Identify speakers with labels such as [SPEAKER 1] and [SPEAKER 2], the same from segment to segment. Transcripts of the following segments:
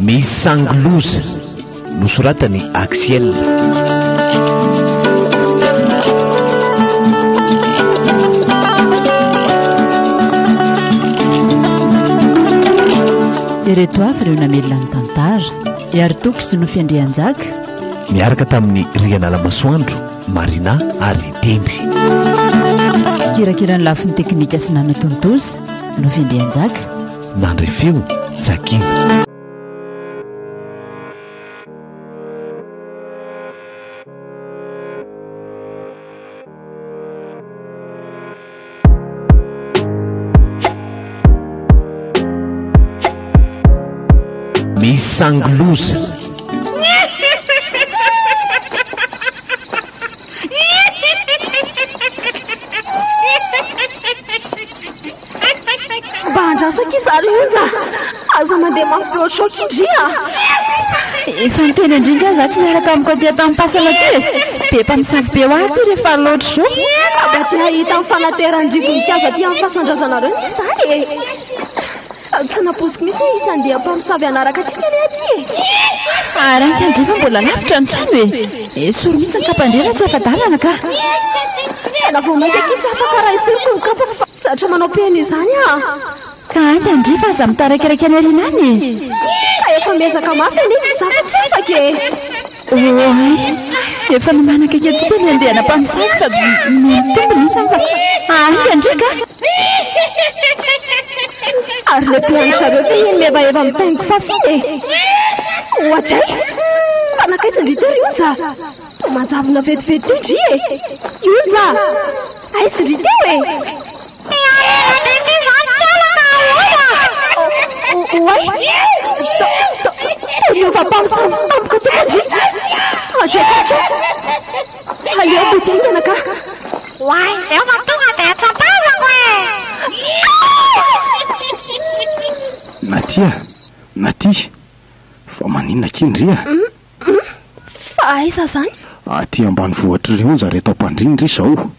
[SPEAKER 1] Misy sangoloza nosoratany Axiel.
[SPEAKER 2] Ireto avy ireo namelona ny tantara ary toko sy no fiandrianjaka
[SPEAKER 1] miaraka tamin'ny Riana Lamasoandro, Marina ary Tendry.
[SPEAKER 2] Kirakirany lafin'ny teknika sy nanatontozy no fiandrianjaka
[SPEAKER 1] nandre feo Jakina. Misy sangoloza
[SPEAKER 3] bandrasakizarionja aza mandeha mampiotrokindria
[SPEAKER 2] efa niteny indringa za tsy miaraka amiko aty tamin'ny pasana ty be mpamosavy be ho aty rehefa loatra zao
[SPEAKER 3] aba ty hahita amin'ny fanateran-drivoninkazo aty amin'ny fasandrazanareo ny izany tsy naposiko misy izy andeha mpamosavy anaraka atsika le aty
[SPEAKER 2] ary ankandrefa mbola lavitra ny trano e soro mihitsy ny kapandrera tsy afa-dalana ka
[SPEAKER 3] ena vao mainka aky tsy afaka raha iseriko mikapaka fa zatra manao peno izany
[SPEAKER 2] ka ankandrefa aza mitarakiraka any arina any
[SPEAKER 3] efa miezaka mafy ane tsy zafa tsy afaka
[SPEAKER 2] oay efa nomanaka akeatsika ny andehana mpamosavy fa mitombo misy fa ankandreka
[SPEAKER 3] ary le mpianareo te iny mevaheva mitaingo fafiny ohatray fanakaitsindry tery onja manjavona vetivety teo ndry onja aitsindry teo oay teniova mpamosavy amiko tsika ndry atraka aleo bojaingana ka
[SPEAKER 4] Why, zao mà tonga de tsapazako
[SPEAKER 5] Naty fa maninona kindria
[SPEAKER 3] fa aiza zany
[SPEAKER 5] aty ambany vohatra reo zareto ampandrindry zao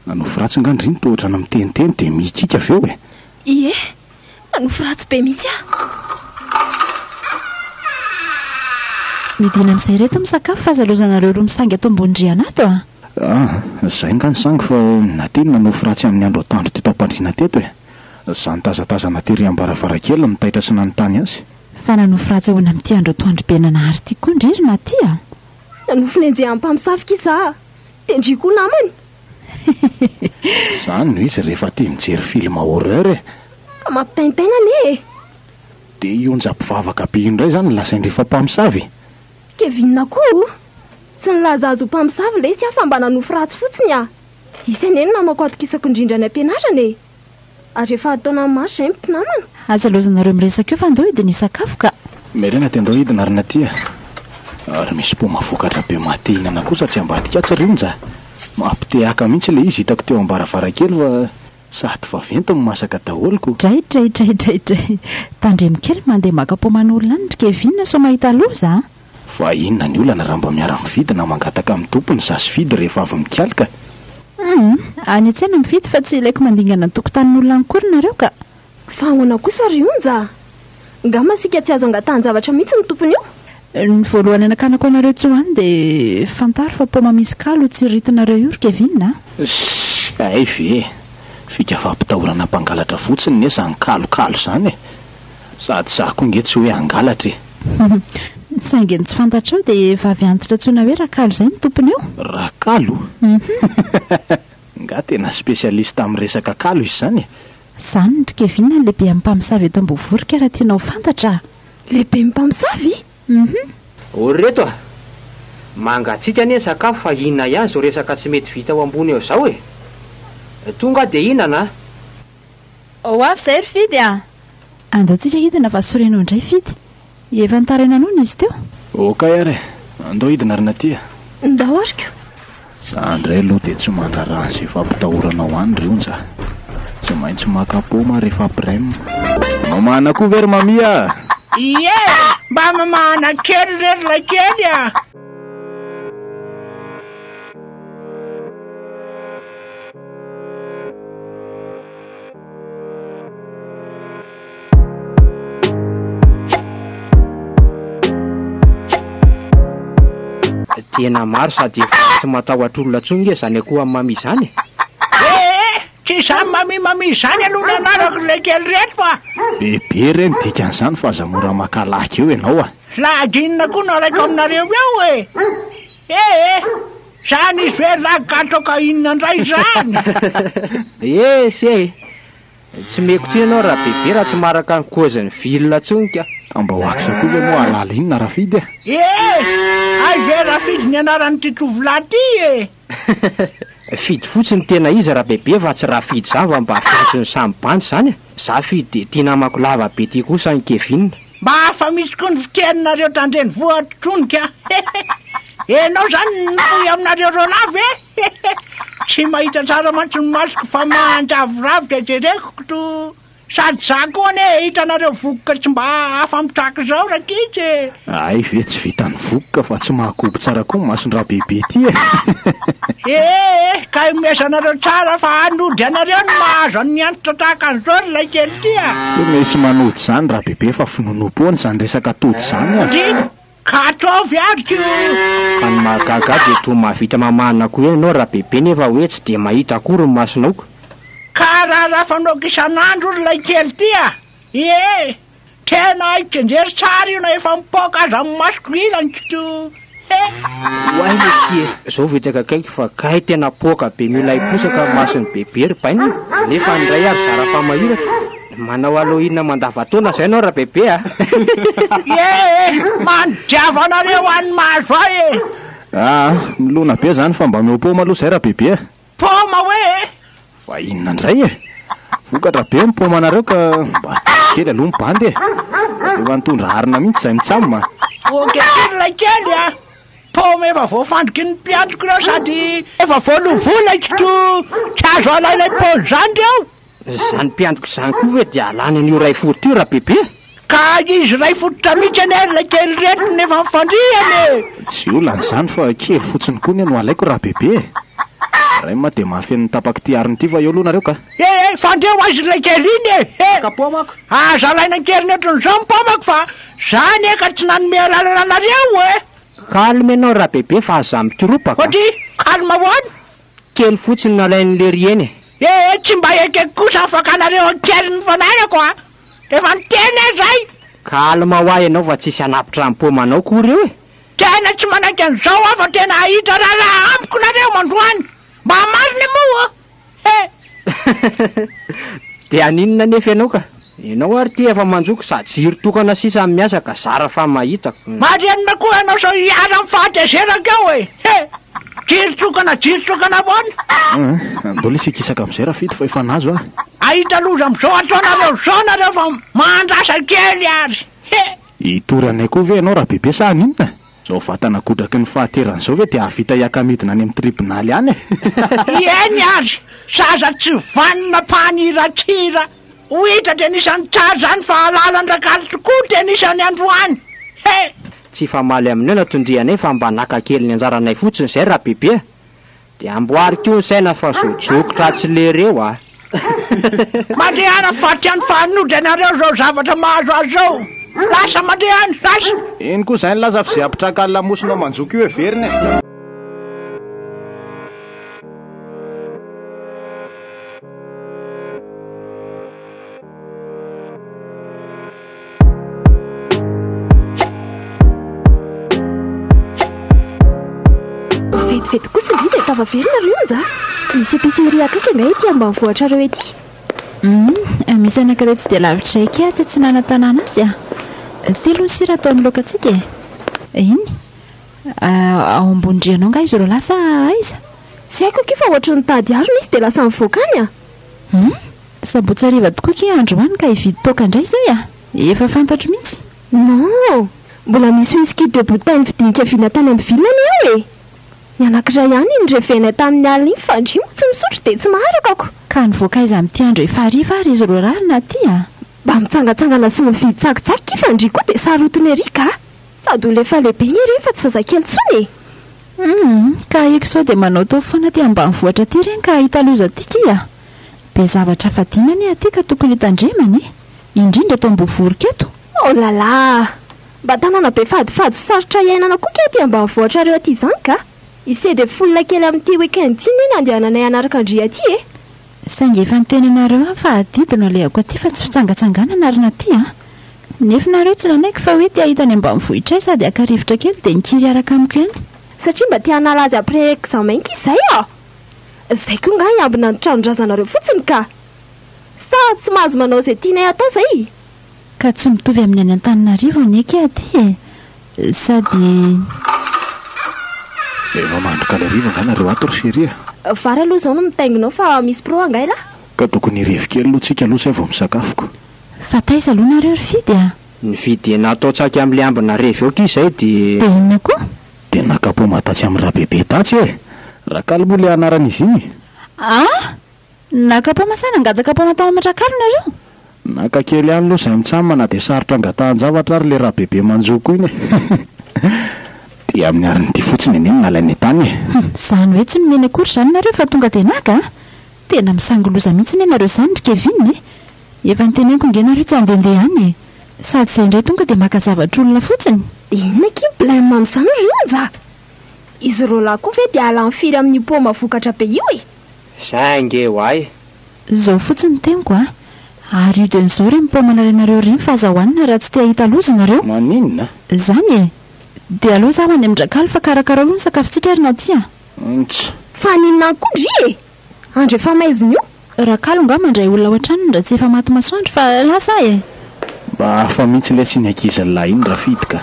[SPEAKER 5] nanofo ratsy ngandriny tohotrana miteniteny de mikika aveo
[SPEAKER 3] ie nanofo ratsy be mihitsy
[SPEAKER 2] midina amin'izay reto misakafo fa azalozanareo roa misangy ato ambony-driana ato
[SPEAKER 5] zay ngany sangy fa nateny nanofo ratsy amin'ny andro atandro teto ampandrina teto zany tazatazana tery ambaravarakely mitaitra sy nanontany azy
[SPEAKER 2] fa nanofo ratsy ahoana amin'ity andro atoandro be nanahary ty koa ndriry na ty
[SPEAKER 3] nanofo nenjeha mpamosavika iza tendry koa namany
[SPEAKER 5] zany no izy rehefa ty mijery film horreur
[SPEAKER 3] ka mampitaintaina ane
[SPEAKER 5] de ionja mpivavaka be indray zany lasainy rehefa mpamosavy
[SPEAKER 3] kevinina koa tsy nilaza azo mpamosavy le sy afa mba nanofo ratsy fotsiny isy aneny namako atokisako indrindra ny ampianarana ary rehefa ataona maro zay mpinamana
[SPEAKER 2] azalozanareo miresaka eo fa andao edy ny sakafo ka
[SPEAKER 5] merena ty andao idina ary natya ary misy poma vokatra be matehinana kosa tsy ambadika tsy rionja mampiteaka mihitsy le izy hitako teo ambaravarakely fa sady vaventy masaka daholiko
[SPEAKER 2] dray tandremokely mandeha maka poman'olona any ndry kevinina so mahita loza
[SPEAKER 5] fa inona ny olana raha mba miara mividy na mangataka amin'ny tompony zasy fidy rehefa avy mikalika
[SPEAKER 2] any an-tsaina mividy fa tsy ilaiko mandingana ny tokotanin'olona anykory nareo ka
[SPEAKER 3] fa ahoana kosa rionja nga masika tsy azo angatany zavatra mihitsy ny tompony io
[SPEAKER 2] ny voalohany anakanako anareo tsy hoany de fantaro fa poma misy kalo tsy ritinareo io ry kevinina
[SPEAKER 5] ay ve fika fampitahorana mpangalatra fotsiny ne zany kalokalo zany sady za koa nge tsy hoe angalatra
[SPEAKER 2] saingeny tsy fantatra eo de vavy antitra tsona hoe rakalo zay ny tompony eo
[SPEAKER 5] rakalo nga tena spesialista amin'ny resaka kalo izy zany
[SPEAKER 2] zany ndry kevinina ny lehibe amin'ny mpamosavy eto ambovoroka raha tianao fantatra
[SPEAKER 3] lehibe mpamosavy
[SPEAKER 6] ory reto mangatsika anie sakafo fa inona ihany zao resaka tsy mety vita ao ambony eo zao tonga de inana
[SPEAKER 2] ao avy zay ry fidy andaotsika hidina fa sorenao indray fidy efa nitaraina nono izy teo
[SPEAKER 5] oka ary andao hidina ary natya
[SPEAKER 3] ndao ariko
[SPEAKER 5] za ndray aloha de tsy mandrarany zay fampitahoranao any rionja tsy maintsy makapoma rehefa prem mamana koa very mamia
[SPEAKER 4] ie mba mamana kely rery la kely
[SPEAKER 6] tena maro sady tsy matahotra olona tsonge zany akoho amin'ny mami izany.
[SPEAKER 4] Tsy samy mamimami izany aloha nanarako ilay kely reto fa
[SPEAKER 5] bebe reny dikan'izany fa aza mora makalaka eo ianao a.
[SPEAKER 4] laginina koa naraiko aminareo eo zany izy hoe lagatoka inona indray zany.
[SPEAKER 6] Se tsy meko ty ianao raha bebe raha tsy maraka ny koziny vilona tsonika.
[SPEAKER 5] Mba hoakisa koa ve moa alala iny na rafidy
[SPEAKER 4] ay ve rafidy ny anaran'ity tovolahy ty
[SPEAKER 6] fidy fotsiny tena izy raha bebe fa tsy rafidy zany fa mba fotsiny samy bandy zany. Za fidy tia namako lava be ty kosa ny Kevin.
[SPEAKER 4] mba hafa misy koa ny fiteninareo tandreny voatronika. Enao zany noy aminareo rolavy tsy mahita tsara mantsy ny masoko fa mandravoravitra jereko to sady za koa ane hitanareo vokoka tsy mba afampitraka zao rakitsy.
[SPEAKER 5] Ay ve tsy vitany vokoka fa tsy mahakobo tsara koa masondraha bebe ty
[SPEAKER 4] ka mesanareo tsara fa anody anareo no mahazo ny antitra tahaka an'izao ry lay kely ty
[SPEAKER 5] tsy misy manody zany raha bebe fa finonompoany zany resaka tody zany
[SPEAKER 4] ka ataovy ariko
[SPEAKER 6] ka ny mahagaga de to mahavita mamana koa ianao raha bebe nefa hoe tsy de mahita akory ny masonaoko.
[SPEAKER 4] Ka raha fanaoko isan'andro ry lay kely ty tena ikendrery tsara io na efa mipoka aza amin'ny masoko ilany to
[SPEAKER 6] Why zao vitaka kaiky fa kay tena poka be mila iposaka masony bebe ry bainy nefa ndray ary zara fa mahiratra manao alo inona mandavataona zay anao raha bebe
[SPEAKER 4] mandiava anareo any mahazo ay
[SPEAKER 5] milona be zany fa mba meo poma aloha zay raha bebe
[SPEAKER 4] poma hoe
[SPEAKER 5] fa inona ndray vokatra be ny poma anareo ka mba kely aloha mibandy efa nitondra harina mihitsy zay mitsamma
[SPEAKER 4] okilay kely poma efa voafandriky ny mpiantroko reo sady efa voalovolaiky to tsy azo alailay pony zany reo
[SPEAKER 6] zany mpiantroko zany koa hoe de alany an'io ray foto io raha bebe
[SPEAKER 4] ka izy ray fototra mihitsy ane lay kely reto nefa mifandriany
[SPEAKER 5] tsy olan'izany fa kely fotsiny koa ny no alaiko raha bebe ray ma de mahafen'ny tapaky ty ariny ty fa eo aloha nareo ka
[SPEAKER 4] fandreo azy lay kely iny
[SPEAKER 6] ka pomako
[SPEAKER 4] aza alaina kely netronyzao mipomako fa zany ka tsy nanome alalana anareo
[SPEAKER 6] kalme anao raha bebe fa aza mikiropaka
[SPEAKER 4] oty kalma hoany
[SPEAKER 6] kely fotsiny nalain'le rieny
[SPEAKER 4] tsy mba ekeko kosa afaka anareo kely ny fanarako efa niteny zay
[SPEAKER 6] kalma ho ahy ianao fa tsisy anapitra ny pomanao kory eo
[SPEAKER 4] tena tsy manaiky an'izao fa tena ahita raha ampiko nareo mandroany mba mariny moa
[SPEAKER 6] de aninona nefa ianao ka ianao ary ty efa manjoko sady jiry tokana sisa amin'ny miasa ka zara fa mahitako
[SPEAKER 4] marianina koa ianao sao hiara ny fahatezeraka eo jiry tokana foana
[SPEAKER 5] mbola isikisaka am'izay raha fito fa efa nazo
[SPEAKER 4] ahita loza am'izao ataonareo zao nareo fa mandrasa kely ary
[SPEAKER 5] hitory anay koa ve ianao raha bebe sa aninona zao vatana godraky ny fahateran'izao ve de avita hiakamidina any amin'ny tribonaly any
[SPEAKER 4] eny azy zaza tsy vanina mpaniratsira hohitra de nisan'ny tsara zany fa alalan-drakaly tokoa de nisan'ny androany
[SPEAKER 6] tsy famaly aminao natondrianay fa mba naka kely ny anjaranay fotsiny zay raha bebe de amboariko ny saina fa zojokotra tsy lereo
[SPEAKER 4] mandehana fatyany fanody anareo zao zavatra mahazo azy zao lasa mandehany lasa
[SPEAKER 5] iny koa zay ny laza fa zay apitraka lamosina manjoko io everiny
[SPEAKER 3] vetivety kosa indri de tavaverina rionja misy épicerie akaiky angay ety ambanivohatra reo ety
[SPEAKER 2] misy anankiray tsy de lavitra zay ke tsy nanantanana azy telo ny sira ataon'ny lokatsika iny ao ambondrianao nga izy ro lasa aiza
[SPEAKER 3] tsy haiko aky fa ohatry ny tady arina izy de lasa mivoakany
[SPEAKER 2] sabotsariva tokoa ke androany ka hividy toka indray zay efa fantatro mihitsy
[SPEAKER 3] non mbola misy whisky de bouteille vidinika vina tany amin'ny vilany eo ny anankiray ihany iny revena tamin'ny alina iny fa ndrimo tsy misotro de tsy maharakako
[SPEAKER 2] ka nivoakaiza amin'ity andro efa hariva ary izy ro rarina ty
[SPEAKER 3] mba mitsangatsangana sy mividy tsakitsaky kifa ndry koa de sarotiny ery ka sady olo efa lehibe iny ery fa tsy zazakely tsony
[SPEAKER 2] ka eko sao de manao tao foana ty ambanivohatra ty reny ka hitaloza tika be zavatra fadinany aty ka tokony hitandremany indrindra eto ambovoroka eto
[SPEAKER 3] oh lala mba tanàna be fadifady sarotra iainana koa ke ty ambanivohitra reo aty izany ka isedy folona kely amin'ity weekend ty iny andehananay anaraka andria aty
[SPEAKER 2] saingy efa nitenanareo fa adidina leako aty fa tsy fitsangatsanganana ary naty nefa nareo tsy nanaiky fa hoe ty ahitany ambanivohitra sady akarivotra kely dia nikiry araka amiko eny
[SPEAKER 3] satria mba tia hanala azy après examen ki izay izay koa nga iambina ny tranondrazanareo fotsiny ka sa tsy mahazo manao izay tianay atao zay
[SPEAKER 2] ka tsy mitovy amin'ny any Antananarivo ny eky aty sady
[SPEAKER 5] efa mandroka larivo nga nareo ato ry seria
[SPEAKER 3] vary aloha zao no mitainginao fa misy pro angay la
[SPEAKER 5] ka tokony revi kely aloha tsika aloha zay vao misakafoko
[SPEAKER 2] fa taiza aloha nareo ry fidy
[SPEAKER 6] ny fidy natao tsaky amin'ny ambina revy eo ky izay dia
[SPEAKER 2] inona koa
[SPEAKER 5] dia nakapo tatsy amin'ny raha bebe tatsy rakalo moa le anaran'izy iny
[SPEAKER 2] nakapo masana angatakapo matao matrakalo nareo
[SPEAKER 5] naka kely ihany aloha izay mitsamana dia sarotra angatahan-javatra ary le raha bebe manjoko iny dia amin'ny arin'ity fotsiny eny nalainy tany
[SPEAKER 2] izany hoe tsy nomeny akory izany nareo fa tonga dia naka tena misangoloza mihitsy ny nareo izany rikevininy efa niteneniko nge nareo tsy handehandeha any sady izay indray tonga dia maka zavatra olona fotsiny
[SPEAKER 3] dia inona kiblame amin'izany ry onja izy reo lahy koa ve dia ala mifiry amin'ny poma vokatra be io
[SPEAKER 6] sainge hoay
[SPEAKER 2] izao fotsiny teniko ary io dia n'izao re mipomana renareo reny fa azahoanina raha tsy te ahita loza nareo
[SPEAKER 5] maninona
[SPEAKER 2] izany dia aloha zaho any amindrakalo fa karakara aloha ny sakafontsika ary naty
[SPEAKER 3] fa ninona kondry andro efa maiziny io
[SPEAKER 2] rakalo nga mandray olona ao an-tranony raha tsy efa maty masoandro fa lasa
[SPEAKER 5] mba afa mihitsy ilay tsy ny ankizany lahy iny raha fidyka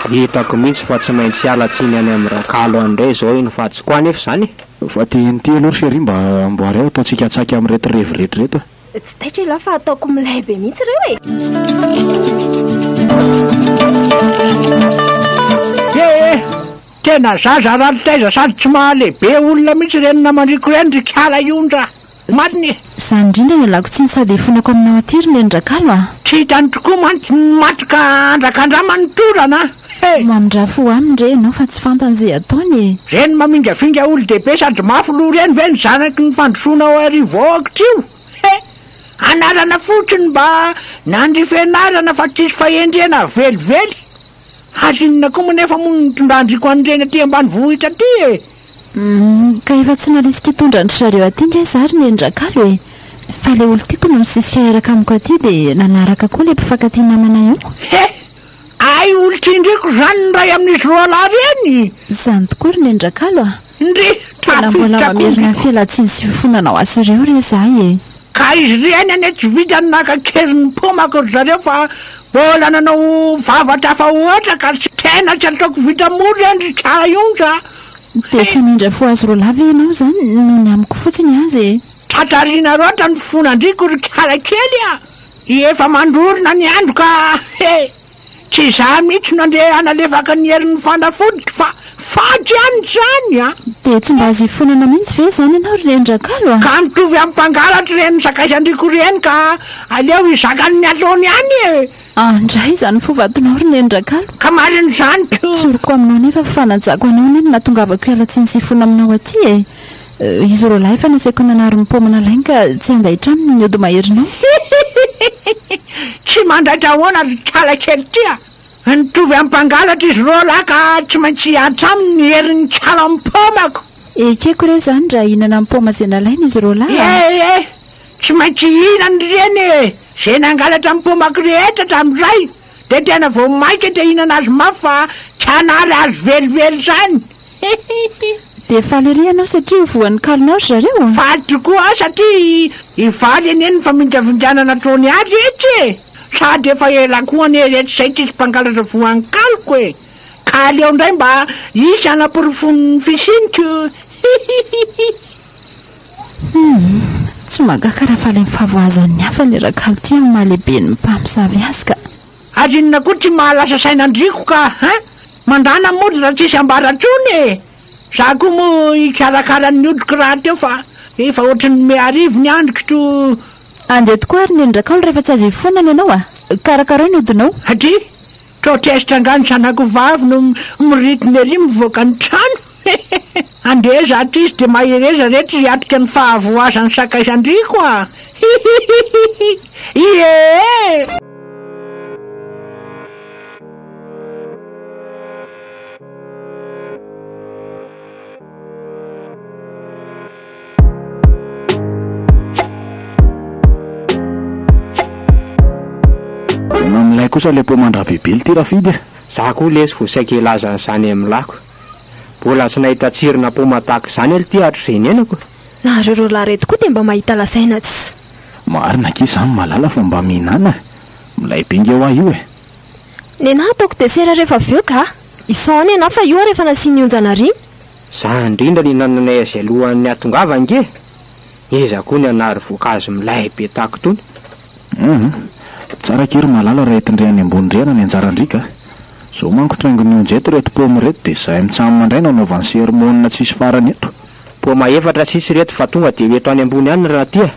[SPEAKER 6] hitako mihitsy fa tsy maintsy alatsiny any amin'ny rakalo andray zao iny fa tsy koa nefa izany
[SPEAKER 5] fa tianyty aloha ry seria mba amboary ao ataontsika tsaky amin'ny reto reviretroreto
[SPEAKER 3] tsy taitra la fa ataoko milay be mihitsy reo
[SPEAKER 4] tena zaza raha taiza sady tsy mahalehibe olona mihitsy renina mandriko reny ry kala iondra mariny
[SPEAKER 2] izany indrindra ny alako tsy ny sady fonako aminao aty ry nendrakalo
[SPEAKER 4] tsy hitany tokoa mantsy matroka andrakandra manotorana
[SPEAKER 2] mamindrafo aminy re ianao fa tsy fantany izay ataony
[SPEAKER 4] reny mamingavinga olo dehibe sady mafy loha reny ve ny zanaky ny fandrosoana ao arivoako trio anarana fotsiny mba nandrifenarana fa tsisy fahendrena velively azinona koa moa nefa moa nitondrandriko an'ireny aty ambany vohitra aty
[SPEAKER 2] ka efa tsy narisika hitondrandry zareo aty ndray zary nendrakalo fa le olo tiako no misisika eraka amiko aty dia nanaraka koa le mpifankatia namana io
[SPEAKER 4] ay olo tsindriko zany ny ray amin'izy roa lahy reny
[SPEAKER 2] izany tokoa ry nendrakalo
[SPEAKER 4] ndry
[SPEAKER 2] tena mbola mamerina fialatsiny sy fifonanao azy ireo re zahy
[SPEAKER 4] ka izy reny any tsy vitany nakakeriny pomako ry zareo fa mbola nanao vavatra fa ohatra ka tsy tena tsy ataoko vita mory reny tsara ionja
[SPEAKER 2] dia tsy nindra fo azy roa lava ianao izany no ny amiko fotsiny azy
[SPEAKER 4] tratrariana roatra ny fonandriko ry kara kely efa mandrorona ny andro ka tsy za mihitsy nandeha analefaka ny herin'ny fanafoditra fa faty any zany
[SPEAKER 2] dia tsy mba azo ifonana mihitsy ve zany ianao ry nendrakalo
[SPEAKER 4] ka mitovy amin'ny mpangalatra reny sakaisandriko reny ka aleo izakany ataony any
[SPEAKER 2] andray izany fovatonao ry nendrakalo
[SPEAKER 4] ka mariny zany
[SPEAKER 2] tsoroko aminao nefa fanajako anao neny natongavako ialatsiny sy ifona aminao aty izy roa lahy efa nasaiko nanary mipomana lainy ka tsy andahitraminy ny ody maherinao
[SPEAKER 4] tsy mandraitra ahoana ry kala kely tya nitovy amin'ny mpangalatra izy roa lahy ka tsy maintsy antraminy ny herin'ny tsala mipomako
[SPEAKER 2] ekeko re zany raha ihinana mipoma zay nalaina izy roa lahy
[SPEAKER 4] tsy maintsy ihinany reny zay nangalatra mipomako rehetra hatramin'izay dia tena vao maika dia ihinana azy mafy fa tsy hanary azy velively zany
[SPEAKER 2] dia faly ry ianao satria voan'ny kalonao zareo
[SPEAKER 4] faly tokoa satria ivaly eny eny fa mindravindrana ataony azy etsy sady efa ela koa any rehetra izay tsisy mpangalatra voan'ny kaloko ka aleo indray mba isy anaporofon'ny fisiniko
[SPEAKER 2] tsy magaka raha faly mifavoazan'ny hafa ny rakalo ty amin'ny mahalehibe ny mpamosavy azy ka
[SPEAKER 4] azinona koa tsy mahalasa sainandriko ka mandana mody raha tsisy ambaratrony za koa moa ikarakara ny odiko raha teo fa efa ohatrany me arivo ny andriko to
[SPEAKER 2] andeha tokoa ary nendrakalo rehefa tsy azo ifonana ianao karakara ny odinao
[SPEAKER 4] atria to tezitra ngany sanako vavy no miritiny ery mivoaka ny trano andeha za ty izy dia mahereza rehetra hiatrika ny fahavoazany sakaisandriko
[SPEAKER 5] indray kosa le pomandra bebely ty rafidy.
[SPEAKER 6] Za koa lesy vosaika ilaza zany amin'ny lako. Mbola tsy nahita tsirona poma tahaka izany ely ty hatrizay nenako.
[SPEAKER 3] Nareo ro lareto koa dia mba mahita lasaina tsy.
[SPEAKER 5] Marina ký izany malala fa mba mihinana. Milay benga eo io e.
[SPEAKER 3] Nena ataoko desera rehefa avy eo ka. Isaony ianao fa io rehefa nasiany onjana riny.
[SPEAKER 6] Za indrindra ny nananay azy alohan'ny atongava nge. Iza koa ny anary voankazo milay be tahaka tony.
[SPEAKER 5] Tsara kery malala raha etindrehany ambony rihana ny anjarandrika. Zao manko traingony onjeto reto poma reto dia zahay mitsamo mandray nanaovany sermonina tsisy farany eto.
[SPEAKER 6] Poma efatra tsisy reto fa tonga dia eto any ambony any raha tia.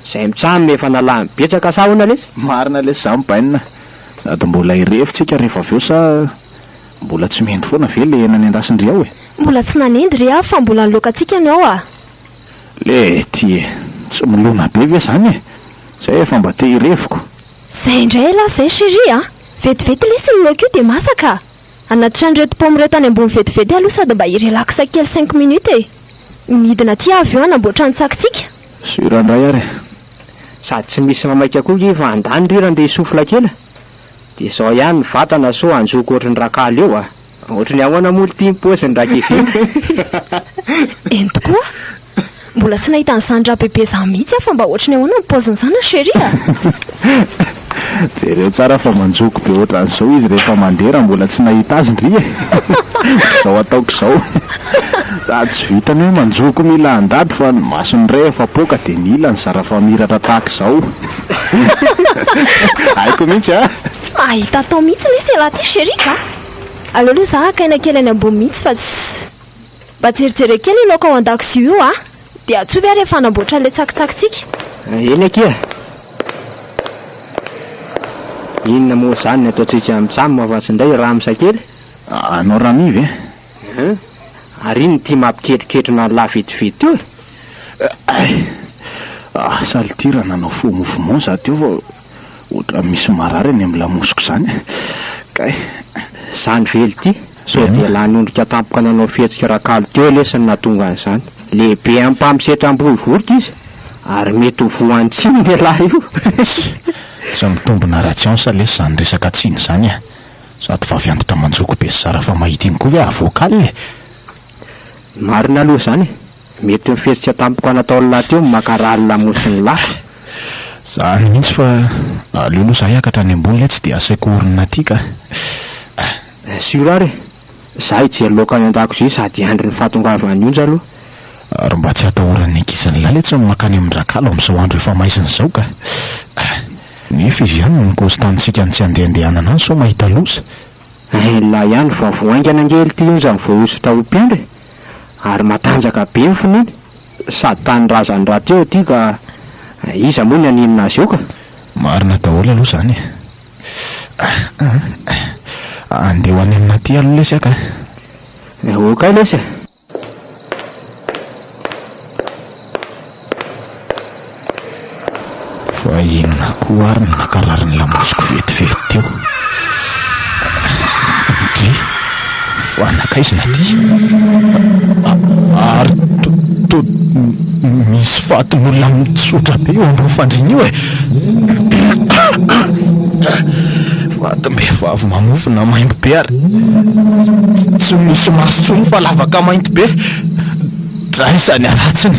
[SPEAKER 6] Zahay mitsamo efa nalamy betsaka sahona lesy.
[SPEAKER 5] Marina lesy za mibainina. Sady mbola irefitsika rehefa avy eo sa mbola tsy mendy foana ve le hena ny endasindry ao e.
[SPEAKER 3] Mbola tsy nanendry aho fa mbola nilokantsika ny ao a.
[SPEAKER 5] Le ty e, tsy milona be ve zany e. Zay efa mba te irefiko.
[SPEAKER 3] Zay indray la zay chérie a. Vetivety lesy ny laoko io dia masaka. Anaty trano reto poma reto any ambony vetivety aloha sady mba irelaksa kely 5 minutes e. Midina ty avy eo anamboatra ny tsakitsika.
[SPEAKER 5] Surandray ary.
[SPEAKER 6] Sady tsy misy mamaika koa efa andany rirany dia isofla kely. Dia zao ihany ny vatana so anjoko ohatry ny rakaly eo a. Ohatry ny ahoana moly ty posiny rakevy.
[SPEAKER 3] Eny tokoa. Mbola tsy nahita an'izany raha bebe izany mihitsy fa mba ohatry ny ahoana ny paoziny izany chérie a.
[SPEAKER 5] Jereo tsara fa manjoko be ohatran'izao izy rehefa mandeha mbola tsy nahita azy ndry e. Zao ataoko izao. Sady tsy vitany hoe manjoko mila andady fa ny masony ray efa poka dia nila ny zara fa miratra tahaka izao. Haiko mihitsy a.
[SPEAKER 3] Mahita atao mihitsy lesy laha ty chérie ka. Aleoloha za akaina kely any ambony mihitsy fa tsy. Mba tserijery kely laoka ao an-dakozia io a. Dia atsovy ary rehefa anamboatra le tsakitsakitsika.
[SPEAKER 6] Eny akia. Inona moa zany ny ataontsika mitsamo mahafatsindray raha misakely?
[SPEAKER 5] Anao ramivy e.
[SPEAKER 6] Ary iny ty mampiketriketrina la vetivety io.
[SPEAKER 5] Salitira nanao fo mouvement za teo fa ohatran misy marary any amin'ny lamosiko zany. Kay.
[SPEAKER 6] Zany vely ty. Sao dia lanondrika tampoka nanao fihetsika rakalo teo lesany nahatonga an'izany. Lehibe amin'ny mpampisetra ambohy voroka izy. Ary mety ho voan'ny tsiny ny lahy io.
[SPEAKER 5] Tsy mitombona ratsiansa lesy zany resaka tsiny zany a. Sady fa viandritra manjoko be sara fa mahita iny koa hoe avokaly e.
[SPEAKER 6] Marina aloha zany. Mety mifesitra tampoka natao lahy teo makarary lamosiny lahy.
[SPEAKER 5] Zany mihitsy fa aleoloha za hiakatra any ambony le tsy dia asaiko orina aty ka.
[SPEAKER 6] Surary. Za hijery laoka any an-dakozia sady andry ny fahatongavany onja aloha.
[SPEAKER 5] Ary mba tsy atahoran'ny ankiziny lahy le tsy makany amin'ny rakalo amin'izao andro efa maizina izao ka. Nefa izy ihany ny konstantsika ny tsy andehandehanana any so mahita loza.
[SPEAKER 6] La ihany fa voaingana angely ty onja ny voahosotra ho mpiandry. Ary matanjaka be ny foniny. Sady tany razany raha teo ty ka iza moa ny aninina azy eo ka.
[SPEAKER 5] Marina daholo aloha zany. Andeho any amina ty aloha lesy aka.
[SPEAKER 6] Oka lesy.
[SPEAKER 5] Fa inona koa ary ny nakarary ny lamosiko vetivety teo. Ndry fa nakaizina ty. Ary misy fatin'olona mitsotra be eo ambony fandriny io e. Fatim-behivavy mamofona mainty be ary tsy misy maso tsony fa lavaka mainty be. Draisany aratsiny.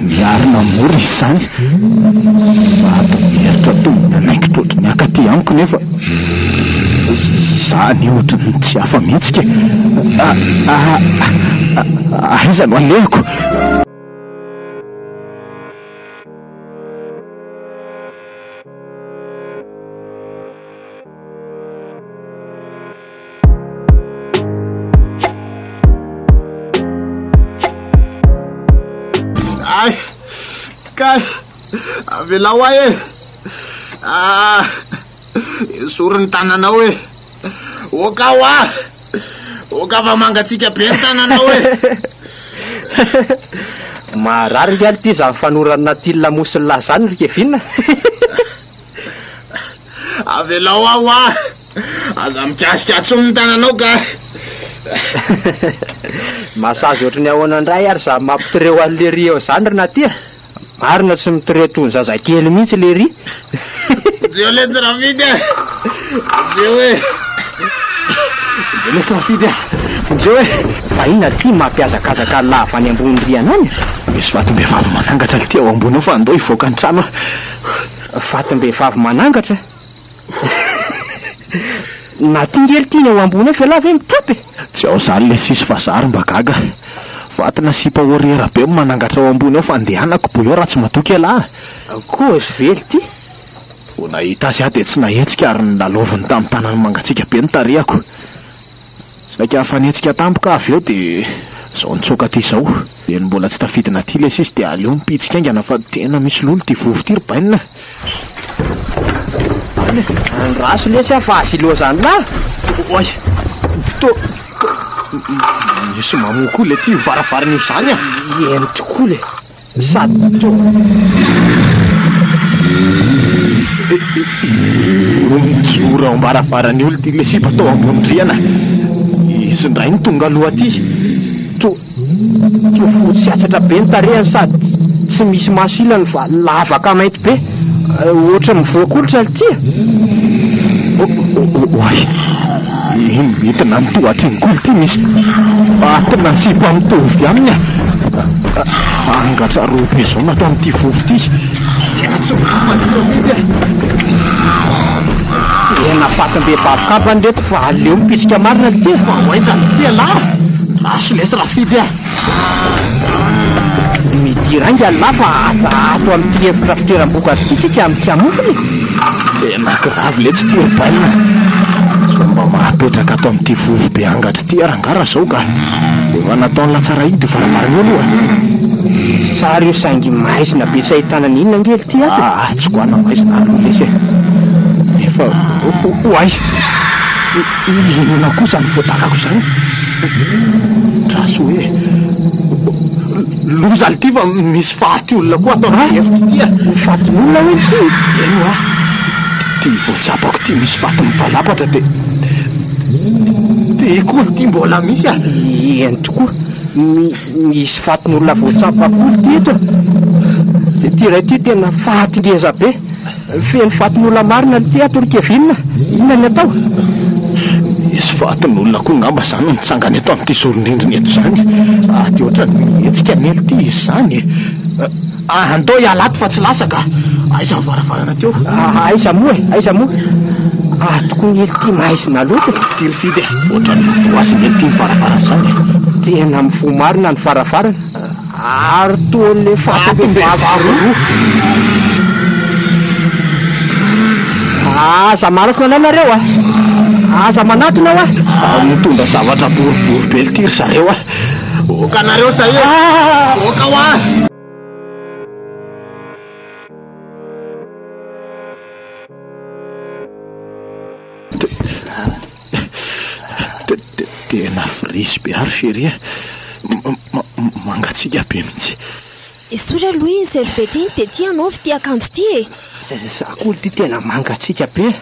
[SPEAKER 5] Miarina mora izy zany. Sady mieritra tombony anaikitra ohatry ny akaty amiko nefa zany ohatry ny tsy hafa mihitsy ke. Aiza no alehako.
[SPEAKER 4] Kay, avela hoay e. Sory ny tananao e. Oka hoa. Oka fa mangatsika be ny tananao e.
[SPEAKER 6] Marary ngialy ty za fanorana ty lamosiny lahy zany rikevinina.
[SPEAKER 4] Avela hoa. Aza mikasikatsony ny tananao ka.
[SPEAKER 6] Masazy ohatry ny ahoana indray ary za mampitireo an'le rio zany ry naty. marina tsy mitoretony zazakely mihitsy le ry
[SPEAKER 5] Jeo le tsy rafidy Jeo hoe le tsy rafidy Jeo hoe
[SPEAKER 6] fa ina ty mampiazakazaka lava any ambony riana any
[SPEAKER 5] misy vatom-behivavy manangatra ty ao ambony ao fa andao hivoaka ny trano
[SPEAKER 6] vatom-behivavy manangatra na tingely tiany ao ambony ao fialava mitapy
[SPEAKER 5] tsy ao zany le sisy fa zary mba gaga vatina sipa orera be manangatra ao ambony ao fa andehanako boy ao raha tsy matoky alahy
[SPEAKER 6] koa sy vely ty
[SPEAKER 5] ho nahita azy aho de tsy nahetsika ary naloviny tamin'ny tanany mangatsika be ny tarehako saika fanetsika tampoka avy eo de zao nitsoka ty zao de mbola tsy tafidina ty le sisy de aleo mipitsika aingana fa tena misy lolo ty vovo ty ry bainina
[SPEAKER 6] andraso lesy afazy loa zany la
[SPEAKER 5] oay to misy mamokoa le ty varavaran'io zany a
[SPEAKER 6] eny tokoa le sady to
[SPEAKER 5] mijoro ao ambaravarany olo ty le sipa tao ambony riana izy ndray ny tonga aloha ty
[SPEAKER 6] to fotsy atsatra be ny tarehany sady tsy misy masilany fa lavaka mainty be ohatra mivoakolotra le tia
[SPEAKER 5] oay iny mitina mitohatry ny koly ty misy atina ny sipa mitovy aminy angatra robe zao natao amin'ity vovo ty
[SPEAKER 6] tena fatim-be babikapany reto fa aleo mipitsika marina le tia
[SPEAKER 5] fa oaizany ty alahy laso lesy rafidy
[SPEAKER 6] midirangy ala fa ato amin'ty hevitra fitoeram-boka tytsika amin'ty amofony
[SPEAKER 5] tena gravy le tsy tia baina mba mahapetraka ato amin'ty vovo be angatra ty arangara zao ka efa nataony latsara idy varavarany eo aloha
[SPEAKER 6] sary io saingy maizina be tsy ahitanany inona angely ty ato
[SPEAKER 5] tsy koana maizina aloha lesy efa oay inona kosa ny voatakako zany raso hoe loza le ty fa misy faty olona koa atao hevitra tya
[SPEAKER 6] fatin'olona hoe ty
[SPEAKER 5] eno a ty voatsapako ty misy faty mivalapatra de ekoly ty mbola misy a
[SPEAKER 6] eny tokoa misy fatin'olona voatsapakolo ty eto de ty ray ty tena fahatindreza be feny fatin'olona marina le ty ato rikevinina inona ny atao
[SPEAKER 5] misy fatin'olona koa ngamba zany no nitsangany eto amin'ity zorindrindriny eto zany ty ohatra etsika nely ty izy zany andao ialaty fa tsy lasaka aiza mivaravarana teo
[SPEAKER 6] aiza moa tokony ely ty maizina loatra
[SPEAKER 5] ty rifidy ohatra ny mivo azy nely ty mivaravarana zany
[SPEAKER 6] tena mivo marina ny varavarana ary toa le fatim-behivavy aza marako ananareo aza manatona
[SPEAKER 5] mitondra zavatra boribory be litiry zareo oka anareo zay oka hoa tena frisy be ary fery mangatsika be mihitsy
[SPEAKER 3] isotra aloha iny servety iny de ty anao ty akanjo ty
[SPEAKER 6] zakolo ty tena mangatsika be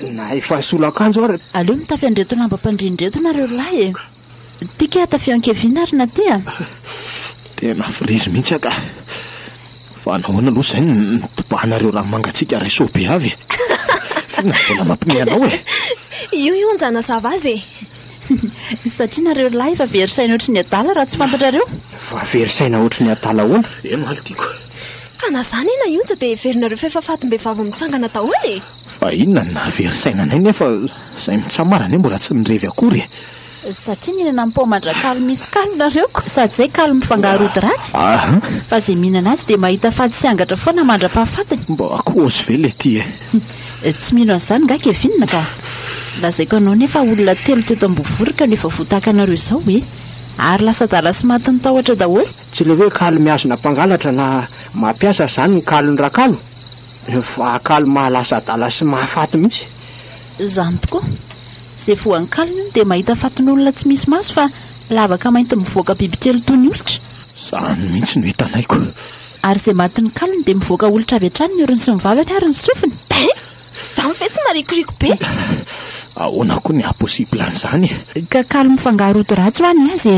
[SPEAKER 6] na efa solo akanjo ary
[SPEAKER 2] aleo mitafy andreto lambam-pandrindreto nareo lahy tika atafiankevina ary na tya
[SPEAKER 5] tena frizy mihitsy aka fa nahoana aloha zay nitopahanareo raha mangatsika ray so be avy fina mbola mampimeanao
[SPEAKER 3] io njana zava azy
[SPEAKER 2] satria nareo lahy efa verisaina ohatry ny adala raha tsy fantatrareo
[SPEAKER 6] fa verisaina ohatry ny adala ona
[SPEAKER 5] eno halitiako
[SPEAKER 3] ka na zany ina ionja de verinareo fa efa fatim-behivavy mitsangana daholo
[SPEAKER 5] fa inona na verisaina nay nefa zay mitsamarany mbola tsy nirevy akory
[SPEAKER 2] satria mihinana mipomandrakalo misy kalonareo sady zay kalo mifangarody ratsy fa zay mihinana azy de mahita faty sy angatra foana mandra-pahafatiny
[SPEAKER 5] mba akozy ve le ty
[SPEAKER 2] tsy mino an'izany nga kevinina ka lazaiko anao nefa olona telo teto ambovoroka nefa voatakanareo izao ary lasa dala sy matiny tahotra daholo
[SPEAKER 6] tsy le hoe kalo miazona mpangalatra na mampiasa zany ny kalony rakalo fa kalo mahalasa dala sy mahafaty mihitsy
[SPEAKER 2] zany tokoa zay voan'ny kalony iny de mahita fatin'olona tsy misy maso fa lavaka mainty mivoaka bibikely toy ny olitra
[SPEAKER 5] zany mihitsy no hitanayko
[SPEAKER 2] ary zay matin'ny kalony de mivoaka olitra avy hatrany ny oriny sy mivavany ary ny sofiny
[SPEAKER 3] zany fe tsy marikoriko be
[SPEAKER 5] ahoana koa ny aposible an'izany
[SPEAKER 2] ka kalo mifangarody ratsy ho any azy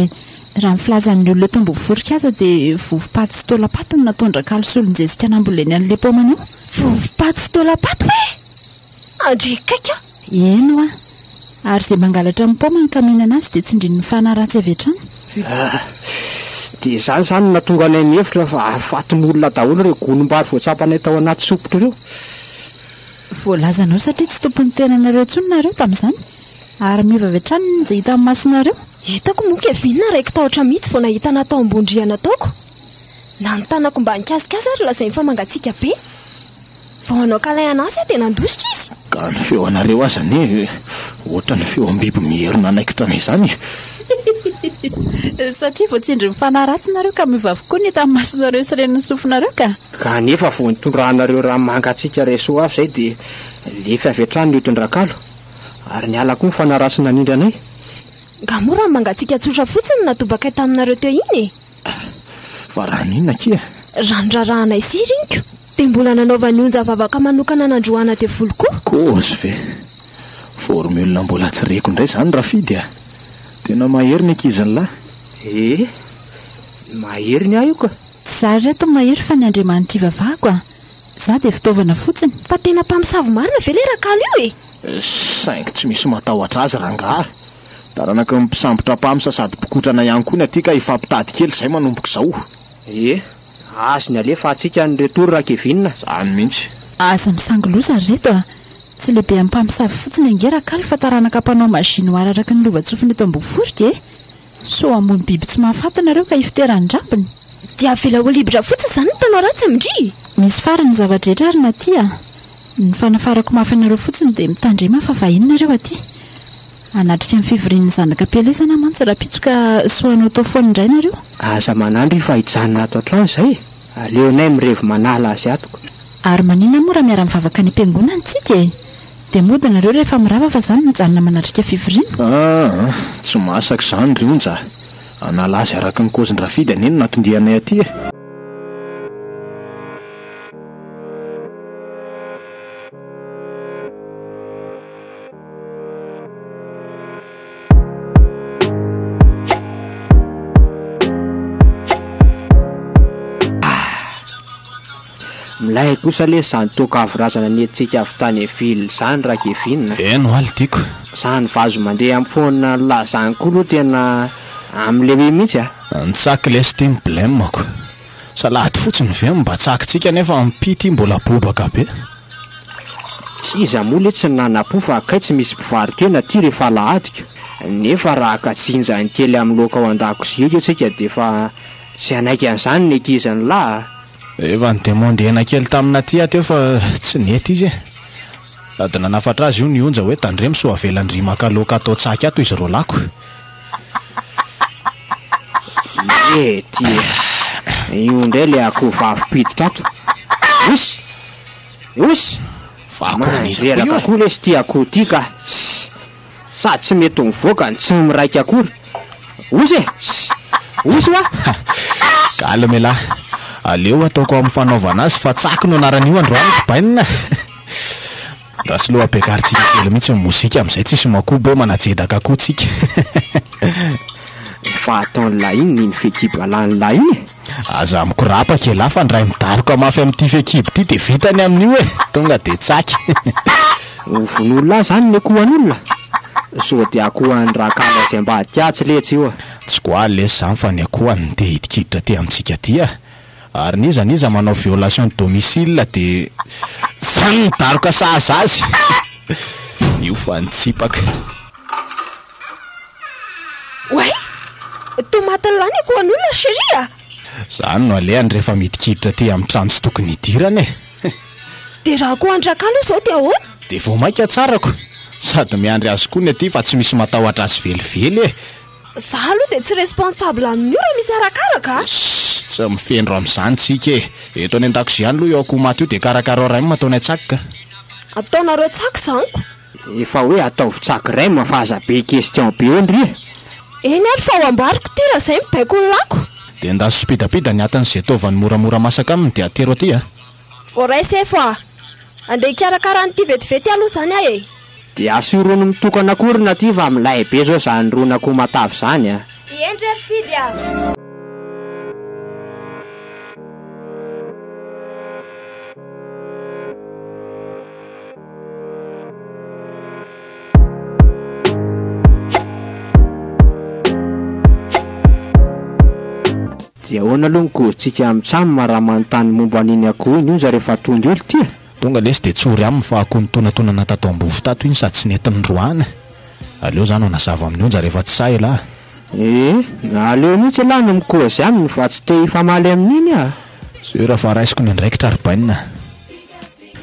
[SPEAKER 2] Raha ny filazan'ny olona eto Ambohiforika aza dia vovopaty sy taolapaty no natondra kalosolonjezika anamboleny an'ilay paomana io.
[SPEAKER 3] Vovopaty sy taolapaty hoe andrikaika.
[SPEAKER 2] Eno a, ary izay mangalatra amin'ny paomana ka mihinana azy dia tsindrin'ny fanaratsy avy hatrany.
[SPEAKER 6] Dia zany natonga anay mihevitra fa afatin'olona daholo ireo gonom-bary voatsapanay tao anaty sopotra ireo.
[SPEAKER 2] Voalazanao satria tsy tompon'ny tenanareo intsony nareo tamin'izany, ary miova avy hatrany izay hita amin'ny masonareo.
[SPEAKER 3] Hitako moa Kevinina raiky tahotra mihitsy vao nahita natao ambondriana taoko. Na ny tanako mba nikasikasa ary lazainy fa mangatsiaka be. Vao hanao kalay anasy dia nandositra izy.
[SPEAKER 5] Ka ny feo anareo aza ne ohatra ny feo ambiby miherina anaikitra izany.
[SPEAKER 2] Satria vao tsindry mifanaratsy nareo ka miova avokoa ny hita amin'ny masonareo sy reniny sofinareo ka.
[SPEAKER 6] Kanefa vao nitondrahanareo raha mangatsiaka reso avy izay dia lefa avy hatrany ny otondrakalo, ary ny ala koa mifanaratsina nindry anay.
[SPEAKER 3] Nga moa raha mangatsiaka tsotra fotsiny natobakay taminareo teo iny e.
[SPEAKER 5] Fa raha ninona kia?
[SPEAKER 3] Randrarahanay sy rinko dia mbola nanaovany onjavavaka manokana nandroana teo voloko.
[SPEAKER 5] Kozy ve formelina mbola tsy reko indray izany Rafidy a. Tena mahery ny ankiziny lahy.
[SPEAKER 6] Mahery ny ahy io ka.
[SPEAKER 2] Tsy reto mahery fa ny Andriamanitra ivavahako a. Za dia fitaovana fotsiny.
[SPEAKER 3] Fa tena mpamosavy marina ve le rakalo io e?
[SPEAKER 5] Saingy tsy misy matahotra azy rangahy. Taranaka ny mpisambotra mpamsa sady mpikotrana ihany koa ny aty ka ifampitady kely izay manomboka izao.
[SPEAKER 6] Azy ny alefa atsika ny retory raha Kevinina.
[SPEAKER 5] Zany mihitsy.
[SPEAKER 2] Aza misangoloza reto a. Tsy lehibe amin'ny mpamosavy fotsiny angerakalo fa taranaka mpanao maziny ho araraky ny lovatsofiny eto Ambohiforika e. So ambony biby tsy mahafantanareo ka ifiteran'ny drambiny.
[SPEAKER 3] Dia avela olibra fotsiny izany ny tanao ratsy amindry.
[SPEAKER 2] Misy farany zavatra rehetra ary naty a. Ny fanafarako mafy anareo fotsiny dia mitandrema fa vahiny nareo aty. Anatrika amin'ny fivorian'ny zanaka pelesana mantsy raha pitsoka soanao tao foana indray nareo.
[SPEAKER 6] Aza manandro fa hijanona ato an-trano izay. Aleonay mirevo manala azy atoko.
[SPEAKER 2] Ary manina moa raha miara-mivavaka ny am-piangonana antsika e. Dia mody nareo rehefa mirava fa izany mijanona manatrika fivoriana.
[SPEAKER 5] Tsy masaka izany ry onja. Anala azy araka ny kaoziny Rafidy aneny natondianay aty e.
[SPEAKER 6] Milay kosa le izany toaka avorazana ny etsika avy tany Evily izany raha Kevinina.
[SPEAKER 5] Eno aly tiako.
[SPEAKER 6] Izany vazo mandeha amin'ny foana lazany koa aloha tena amin'ilay hoe mihitsy a.
[SPEAKER 5] Nitsaky le steam blame ako. Salady fotsiny ve mba tsakintsika nefa mipity mbola bobaka be.
[SPEAKER 6] Tsy iza moa le tsy nanapo fa akay tsy misy mpivarokena aty rehefa alahadika. Nefa raha katsinja ny kely amin'ny loka ao an-dakozia io tsika dia fa tsy anaiky an'izany ny ankizany lahy.
[SPEAKER 5] Efa ny demondena kely tamina aty aty fa tsy nety izy e. Sady nanafatra azy io ny onja hoe tandremo so avelandry maka loka atao tsaky ato izy ro lako.
[SPEAKER 6] Io indray le akoho vavy-piditra ato. Osy reraka koa le sy ty akoho ty ka sady tsy mety mivoaka ny tsy miraika akory. Osy wa
[SPEAKER 5] Calme lahy. Aleo ataoko amin'ny fanaovana azy fa tsaky no anaran'io androany bainina. Raha sy loha bekaritsika kely mihitsy ny mozika amin'izay tsisy makobo manajedaka koa tsika.
[SPEAKER 6] Fa ataon'ny lahy iny ny fekiba lany lahy iny.
[SPEAKER 5] Aza amiko rapa kely afa ndray midaroka mafy amin'ity fekiba ity dia vitany amin'io e. Tonga dia tsaky.
[SPEAKER 6] Von'olona zany ny akohan'olona. So dia akohan'ny rakala izay mba tiatsy letsy io.
[SPEAKER 5] Tsy koa lesy izany fa ny akohany dia hidikiditra ty amintsika ty a. Ary niza manao violation de domicile dia zany midaroka sahaza azy. Io fa nitsipaka.
[SPEAKER 3] Way, tomaty lany akohan'olona chérie.
[SPEAKER 5] Zany no alehany rehefa midikiditra ty amin'ny trano tsy tokony hidirana e.
[SPEAKER 3] Dia raha koa andrakalo izao dia ahoana?
[SPEAKER 5] Dia vao maika tsarako. Sady miandry azy koa ny aty fa tsy misy matahotra azy velively e.
[SPEAKER 3] Za aloha dia tsy responsable amin'io raha misy arakaraka.
[SPEAKER 5] Tsy mifendro amin'izany tsika e. Eto any an-dakozia any aloha io akoho maty io dia karakara ray mataonay tsaka.
[SPEAKER 3] Ataonareo tsaka izaniko.
[SPEAKER 6] Efa hoe ataovy tsaky ray mafaza be question be ondry e.
[SPEAKER 3] Eny ary fa ho ambariko ty raha izay mibaiko ny lako.
[SPEAKER 5] Dia ndaso spidapida ny atan'izay taovan'ny moramora masaka aminy dia atero aty a.
[SPEAKER 3] Voaraisy efa. Andeha hikarakara an'ity vetivety aloha izany ahy e.
[SPEAKER 6] Dia asy rony mitokana akory na ty fa milay be zao izany ronako matavy izany a.
[SPEAKER 3] Endre fidy a.
[SPEAKER 6] Dia ahoana aloha nygotsika amitsamy raha manontany momba an'iny akoho iny onja rehefa tonga elo tia.
[SPEAKER 5] Tonga lesy de tsory aminy fa akoho nitonantonana tato ambovy tato iny sady tsy netiny roana. Aleo zany ho nazava amin'ny onja rehefa tsy sa ela.
[SPEAKER 6] Aleo mihitsy lahy no mikozy aminy fa tsy te hifamaly amin'iny a.
[SPEAKER 5] Sera fa raisiko ny andraikitra aribainina.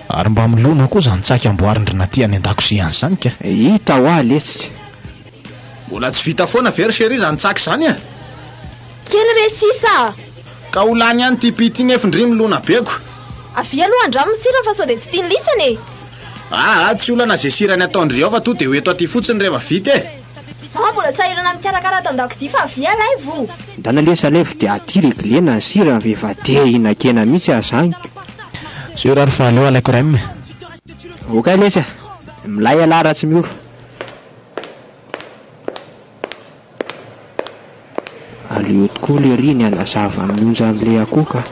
[SPEAKER 5] Ary mba milona koa zany tsaky amboarindrina ty any an-dakozia zany ka.
[SPEAKER 6] Hita ho letsika.
[SPEAKER 7] Mbola tsy vita foana very chéri zany tsaky zany a.
[SPEAKER 3] Kely resisa.
[SPEAKER 7] Ka olany ihany ty pity iny efindry milona beko.
[SPEAKER 3] Avy aloha andramo sira fa sao de tsy tiany lisany.
[SPEAKER 7] Tsy olana zay sirany ataondry ao fa to de hoeto aty fotsiny rehefa vita e.
[SPEAKER 3] Mbola sahirana mikarakara ato an-dakozia fa avy alay vo.
[SPEAKER 6] Dana lesa lefy de aty reglena ny sira rehefa de hinan-kena mihitsy azany.
[SPEAKER 5] Sera ary fa aleo alaiko rem.
[SPEAKER 6] Okay lesa. Milay ala raha tsy mioro. Aleo tokoa le riny alazava amin'onja amin'le akoho ka.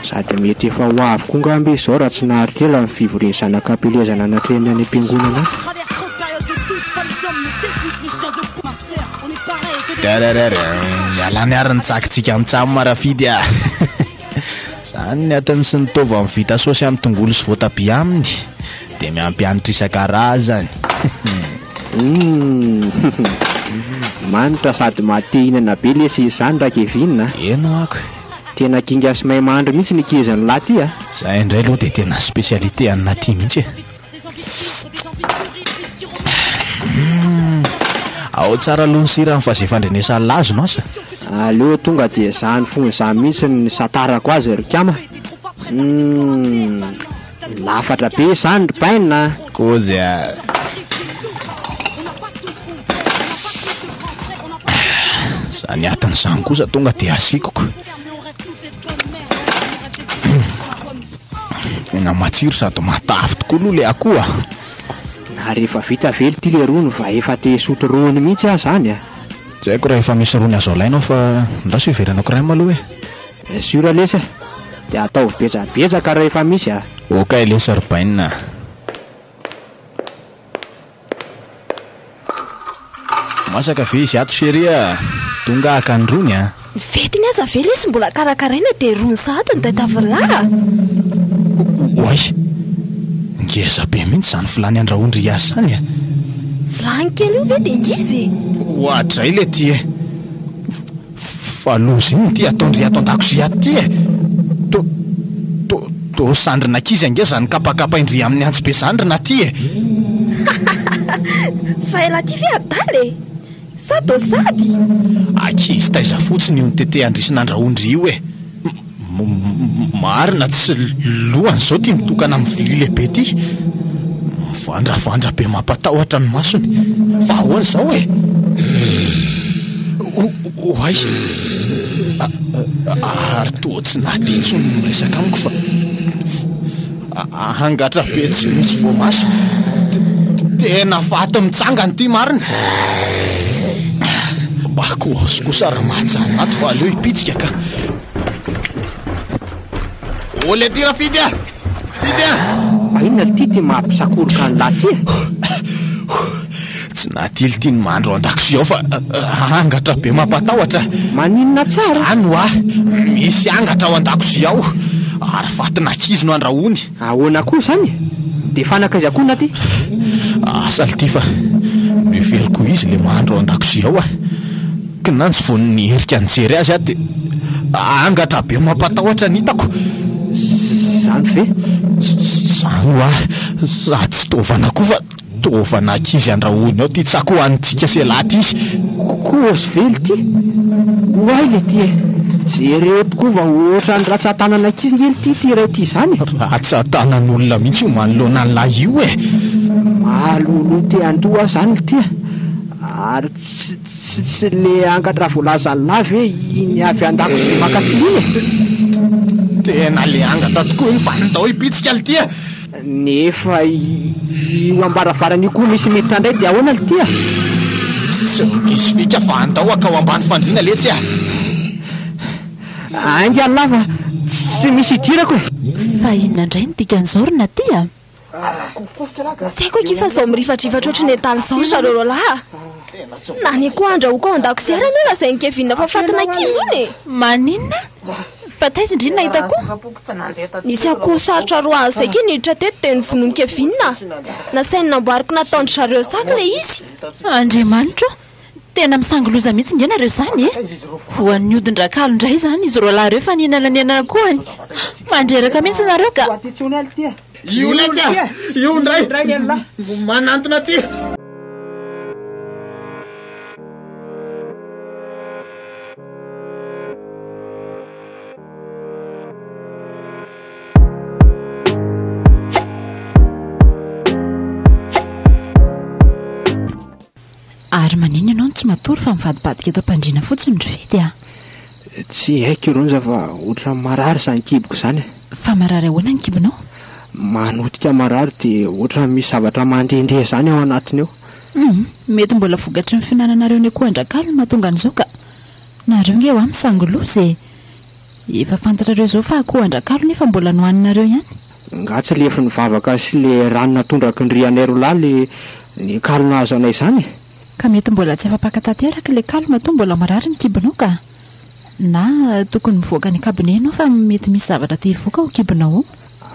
[SPEAKER 6] Sady mety efa ho avy koa ngambe izao raha tsy naharitra ela ny fivorian'ny zanak'ampelezana anatreny any am-piangonana.
[SPEAKER 5] Mialany ary nitsakitsika amitsamy marafidy a. Zany ny atany sy nitaovy amin'ny vita sosy amin'ny tongolo sy voatabia aminy de miampianitra isan-karazany.
[SPEAKER 6] Manitra sady mahate hinana be lesy izany raha kevinina.
[SPEAKER 5] Eno ako.
[SPEAKER 6] Tena kinga sy mahay mahandro mihitsy ny kezany lahy ty a.
[SPEAKER 5] Zay indray aloha de tena spesialite anina ty mihitsy. Ao tsara aloha ny sira fa zay fandrenesany lazo no asa.
[SPEAKER 6] Aleo tonga de zany fogna za mihitsy ny satarako azy rikama. Lafatra be zany ry paina.
[SPEAKER 5] Kozy zany atany zany kosa tonga de asikoko. Tena matsiro sady matavy tokoa aloha le akoho.
[SPEAKER 6] Na rehefa vita vely ty le rony va efa te sotro rony mihitsy aho zany a.
[SPEAKER 5] Tsy haiko raha efa misy rony azo alainao fa ndraso hiveranako ray maloha
[SPEAKER 6] e. Sura lesa. De ataovy betsabetsaka raha efa misy a.
[SPEAKER 5] Okay lesa ribainina. Masaka ve izy ato chéri a. Tonga aka ny rony a.
[SPEAKER 3] Vetiny aza ve lesy mbola karakaraina de rony sahady ny dadavalahy.
[SPEAKER 5] Oay. Ngeza be mihitsy zany filany andrahondry iasy zany a.
[SPEAKER 3] Vilany kely io ve de ngizy.
[SPEAKER 5] Ohatray le ty e. Fa lozy iny ty ataondry ato an-dakozia ty e. To sandrina kizy angeza ny kapakapa indry amin'ny antsy be sandrina ty e.
[SPEAKER 3] Fa ela ty ve adaly e. Sady sady.
[SPEAKER 5] Akizy taiza fotsiny io ny tete andrisina andrahondry io e. Marina tsy lohany zao ty mitokana amin'ny vily lehibe ty. Vandravandra be mampatahotra ny masony. Fa ahoana zao e. Oay. Ary toa tsy natitsony miresaka amiko fa hangatra be tsy misy voamaso. Tena fato mitsangany ty marina. Bakozy kosa raha mahatsany ato fa aleo hipitsika ka. Ole tira fidy a. Fidy a.
[SPEAKER 6] Inona ty ty mampisakoroka ny lahy ty e.
[SPEAKER 5] Tsy natily ty ny mandro an-dakozia ao fa angatra be mampatahotra.
[SPEAKER 6] Maninona tsara.
[SPEAKER 5] Ano misy angatra ao an-dakozia ao. Ary fatina kizy no andrahony.
[SPEAKER 6] Ahoana koa zany? De fanaka akoho na ty?
[SPEAKER 5] Asal ty fa miveliko izy le mandro ao an-dakozia ao a. Kinantsy vo ny herika nijery azy aty. Angatra be mampatahotra ny hitako.
[SPEAKER 6] Zany ve?
[SPEAKER 5] Zany sady fitaovana koa fa fitaovana ankizy andrahony ao ty tsako antsika se lahy ty.
[SPEAKER 6] Kozy vely ty. Oay le ty e. Jereo tokoa va ohatran'ny ratsan-tanana ankizy ngely ty ray ty zany.
[SPEAKER 5] Ratsan-tanan'olona mihitsy io manoloana ny lahy io e.
[SPEAKER 6] Malolo te andoha zany ty. Ary tsy le angatra voalazany lahy ve iny avy an-dako sy makatily e.
[SPEAKER 5] Tena le angatra tokoa iny fa ndao hipitsika le ty.
[SPEAKER 6] Nefa io ambaravarany koa misy mitandray de ahoana le ty.
[SPEAKER 7] Sy misy fika fa andao aka ao ambany fandriana letsy
[SPEAKER 6] Angy lava tsy misy idirako e.
[SPEAKER 2] Fa inona indray ny dikan'izao ty a?
[SPEAKER 3] Tsy haiko kifa zao mirifatrifatra ohatry ny etaly zao zareo rolahy. Na ny koa andrahoako ao an-dakozia ary aloha zay nikevinina fa fatina kizony.
[SPEAKER 2] Maninona? Fa taiza indrina hitako?
[SPEAKER 3] Nisy akoho sarotra roa an'izay ke niditra teto dia nivonoa nikevinina. Nasainy namboariko nataony zareo saka le izy.
[SPEAKER 2] Andriamanitra, tena misangoloza mihitsy nge nareo zany e. Voan'ny odin-drakalo indray zany izy roalahy reo fa nihinananenana koa any. Mandreraka mihitsy nareo ka.
[SPEAKER 7] Io letsy io ndray manantona ty.
[SPEAKER 2] Ary manino ianao tsy matory fa mivadibadika eto am-pandriana fotsiny ry vedy a?
[SPEAKER 6] Tsy haiko ronja fa ohatran'ny marary zany kiboko zany.
[SPEAKER 2] Fa marary ahoana ny kibonao?
[SPEAKER 6] Manotika marary dia ohatran'ny misy zavatra mandendre zany ao anatiny eo.
[SPEAKER 2] Mety mbola vogatry ny finananareo ny akohan-drakalo no mahatonga an'izao ka. Nareo nge ho amin'ny sangoloza e. Efa fantatrareo zao fa akohan-drakalo nefa mbola nohaninareo ihany.
[SPEAKER 6] Ngatsy lefa nivavaka sy le ranona tondraky ny rianay rolahy ny kalona azo anay zany.
[SPEAKER 2] Ka mety mbola tsy afa-pakatanteraka le kalma to mbola marary ny kibonao ka. Na tokony mivoaka ny kabinenao fa mety misy zavatra te hivoaka ho kibonao.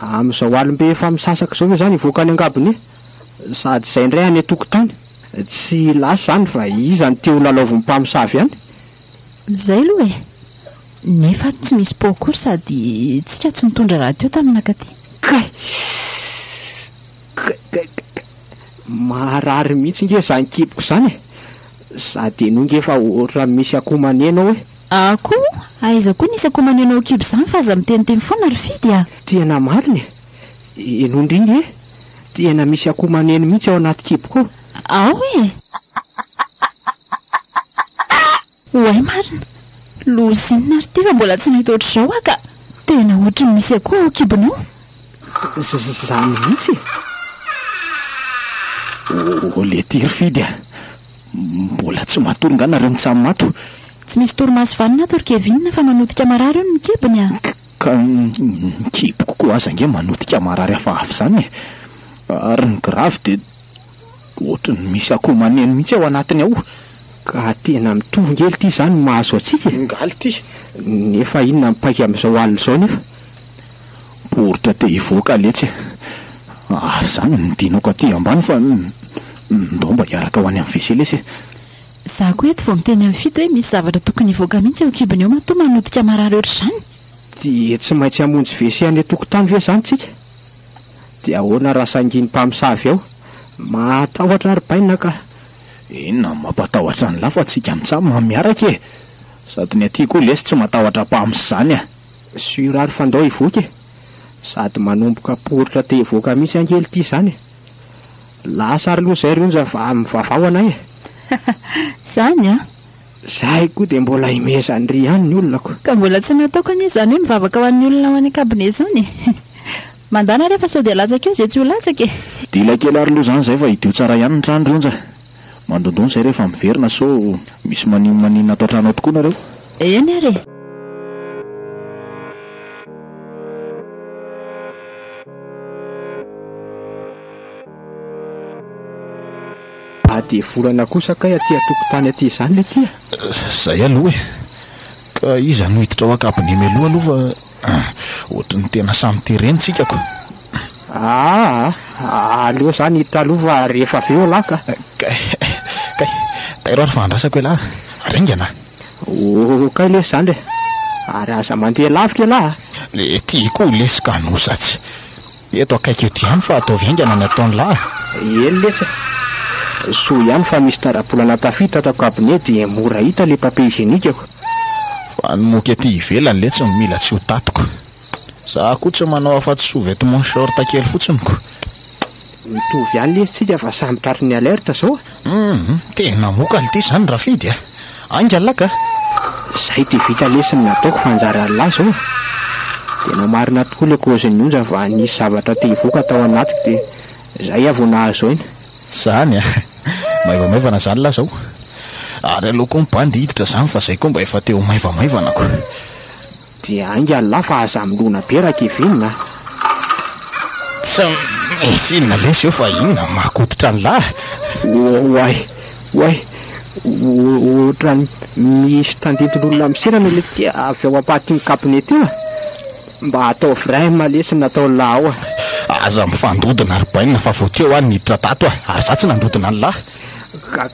[SPEAKER 6] Amin'izao alim-be efa misasaka zao zany hivoaka ny angabone. Sady izay indray any tokotany. Tsy lasa zany fa iza ny teo lalaoviny mpamosavy ihany.
[SPEAKER 2] Zay aloha e. Nefa tsy misy pokory sady tsika tsy nitondra raha teo taminakaty.
[SPEAKER 6] Marary mihitsy nge zany kiboko zany. Sady nonge efa ohatra misy akoho manenao e.
[SPEAKER 2] Akoho? Aiza koa nisy akoho manenao kibo zany fa aza miteniteny foana ry fidy a.
[SPEAKER 6] Tena mariny e. Enondringy e. Tena misy akoho maneno mihitsy ao anaty kiboko.
[SPEAKER 2] Ao e. Oay marina. Lozinina ry ty fa mbola tsy nahita ohatr'izao aka. Tena ohatry misy akoho ao kibonao.
[SPEAKER 6] Zany mihitsy.
[SPEAKER 7] Le ty ry fidy mbola tsy matory nga nareo mitsamy mato.
[SPEAKER 2] Tsy misy torimaso vanina to ry kevinina fa manotika marary eo ny kibony a.
[SPEAKER 7] Ka kiboko koa aza nge manotika marary hafahafa zany e. Ary ny gravy dia ohatry ny misy akoho maneno mihitsy ao anatiny ao.
[SPEAKER 6] Ka tena mitovy ngely ty zany mahazo atsika
[SPEAKER 7] ngaly ty.
[SPEAKER 6] Nefa inona mipaika amin'izao alina izao nefa.
[SPEAKER 7] Poritra te hivoaka letsy. Zany nidinako aty ambany fa ndomba hiaraka ho any amin'ny veselesy.
[SPEAKER 2] Za koa eto vao miteny amin'ny fito hoe misy zavatra tokony hivoaka mihitsy eo kibony eo matoa manotika marary ohatr'izany.
[SPEAKER 6] Dia tsy maintsy hamonjy vese any tokotany ve zany tsika? Dia ahoana raha sanginy mpamosavy ao? Matahotra ary baina ka.
[SPEAKER 7] Inona mampatahotra ny lafa atsika mitsamy miaraka e. Sady ny aty koa lesy tsy matahotra mpamosy zany a.
[SPEAKER 6] Sura ary fandao hivoaka e. Sady manomboka poritra te hivoaka mihitsy angely ty zany. Lasa ary loha zay ronja fa mivavao anay e.
[SPEAKER 2] Zany a.
[SPEAKER 6] Zahay koa dia mbola himezany ry ihany ny olonako.
[SPEAKER 2] Ka mbola tsy nataoko anie zany hoe mivavaka ho an'ny olona ho any kabine zany. Mandana rehefa sao dia latsaka eo zay tsy ho latsaka e.
[SPEAKER 7] Dila kely ary loha zany zay fa hidio tsara ihany ny trano ronja. Mandondony zay rehefa miverina so misy maninona atao trano tokoa nareo.
[SPEAKER 2] Eny ary.
[SPEAKER 6] Dia volana kosa kay aty atokotany aty zany le tia.
[SPEAKER 7] Zay aloha e. Ka iza no hiditra ao akabine meloha aloha fa ohatry ny tena samy terenitsika ko.
[SPEAKER 6] Aloha zany hiditra aloha fa rehefa avy eo laka.
[SPEAKER 7] Kay tairo ary fa andrasako e lahy. Ringana.
[SPEAKER 6] Kay le zany le. Ary aza mandeha lavitra lahy.
[SPEAKER 7] Le ty koa lesika nosatsy. Eto akaiky ety ihany fa atao vingana ny ataony lahy.
[SPEAKER 6] Eny letsa. So ihany fa misy tarabolana tafita ato kabine dia mora hita le papier hygiénique.
[SPEAKER 7] Fa nomoky aty ivelany letsy mila tsy ho tatiko. Za koa tsy manao afa-tsy sous-vêtement short kely fotsiny ko.
[SPEAKER 6] Mitovy ihany lesitsika fa samy tratry ny alerte zao.
[SPEAKER 7] Tena moka ty zany rafidy a. Angalaka.
[SPEAKER 6] Zay dia vita lesiny nataoko fanjara lahy zao. Tena marina tokoa le kaozin'ny onja fa nisy zavatra te hivoaka tao anatiko dia zay avy nahazo iny.
[SPEAKER 7] Zany a. Maivamaivana zany lahy zao. Ary aloha koa mibandy hiditra zany fa zay koa mba efa teo maivamaivana koa.
[SPEAKER 6] Dia angala fa aza milona beraka ivinina.
[SPEAKER 7] Tsy misy inona lesy eo fa inona makototra ny lahy.
[SPEAKER 6] Oay ohatran misy tandinton'olona miserana le tia avy ao ampaty ny kabinety io mba atao vrai malesy natao lahy ao.
[SPEAKER 7] Aza mifandodina ary bainina fa vao teo any niditra tato ary za tsy nandodina ny lahy.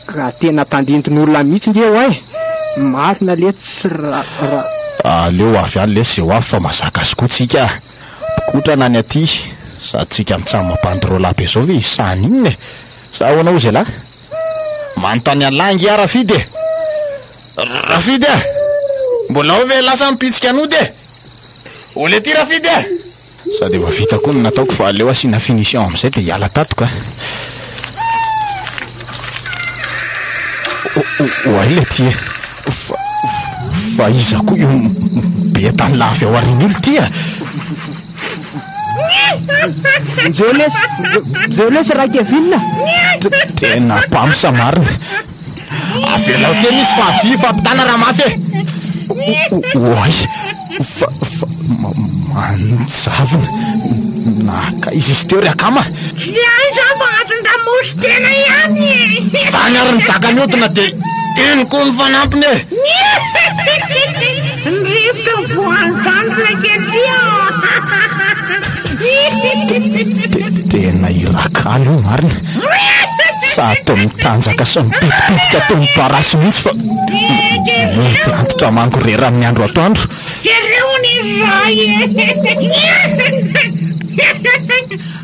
[SPEAKER 6] Ka tena tandinton'olona mihitsy nge oay. Marina le tsy
[SPEAKER 7] aleo avy any lesy eo avy fa mazaka azy koa tsika. Kotrana ny aty sady tsika mitsamo mampandrôla be zao ve isany iny. Sa ahoana ozy lahy? Manontany an'langy Rafidy. Rafidy mbola ao ve lasa mipitsika an'ody ole ty Rafidy. Sady efa vita koa ny nataoko fa aleo asina finition amin'izay dia hiala tatoko. Oay le ty fa iza koa io be tany lafy ao arin'olo ty.
[SPEAKER 6] Zao lesy raha Kevinina.
[SPEAKER 7] Tena mpamsa marina. Avelao ke misy fa fampitana raha mafy. Oay manjavona naka izy teo ry akama.
[SPEAKER 4] Iza magnatondamosy tena ihany.
[SPEAKER 7] Zany ary nitaka hodina dia iny koa ny fanampiny.
[SPEAKER 4] Rivotra voanjanona ketia.
[SPEAKER 7] Tena irakaly io marina. Sa atao mitanjaka sy mipetipetika atao miparasy mihitsy fa mety antitra manko rera amin'ny andro atoandro.
[SPEAKER 4] Kereony izay.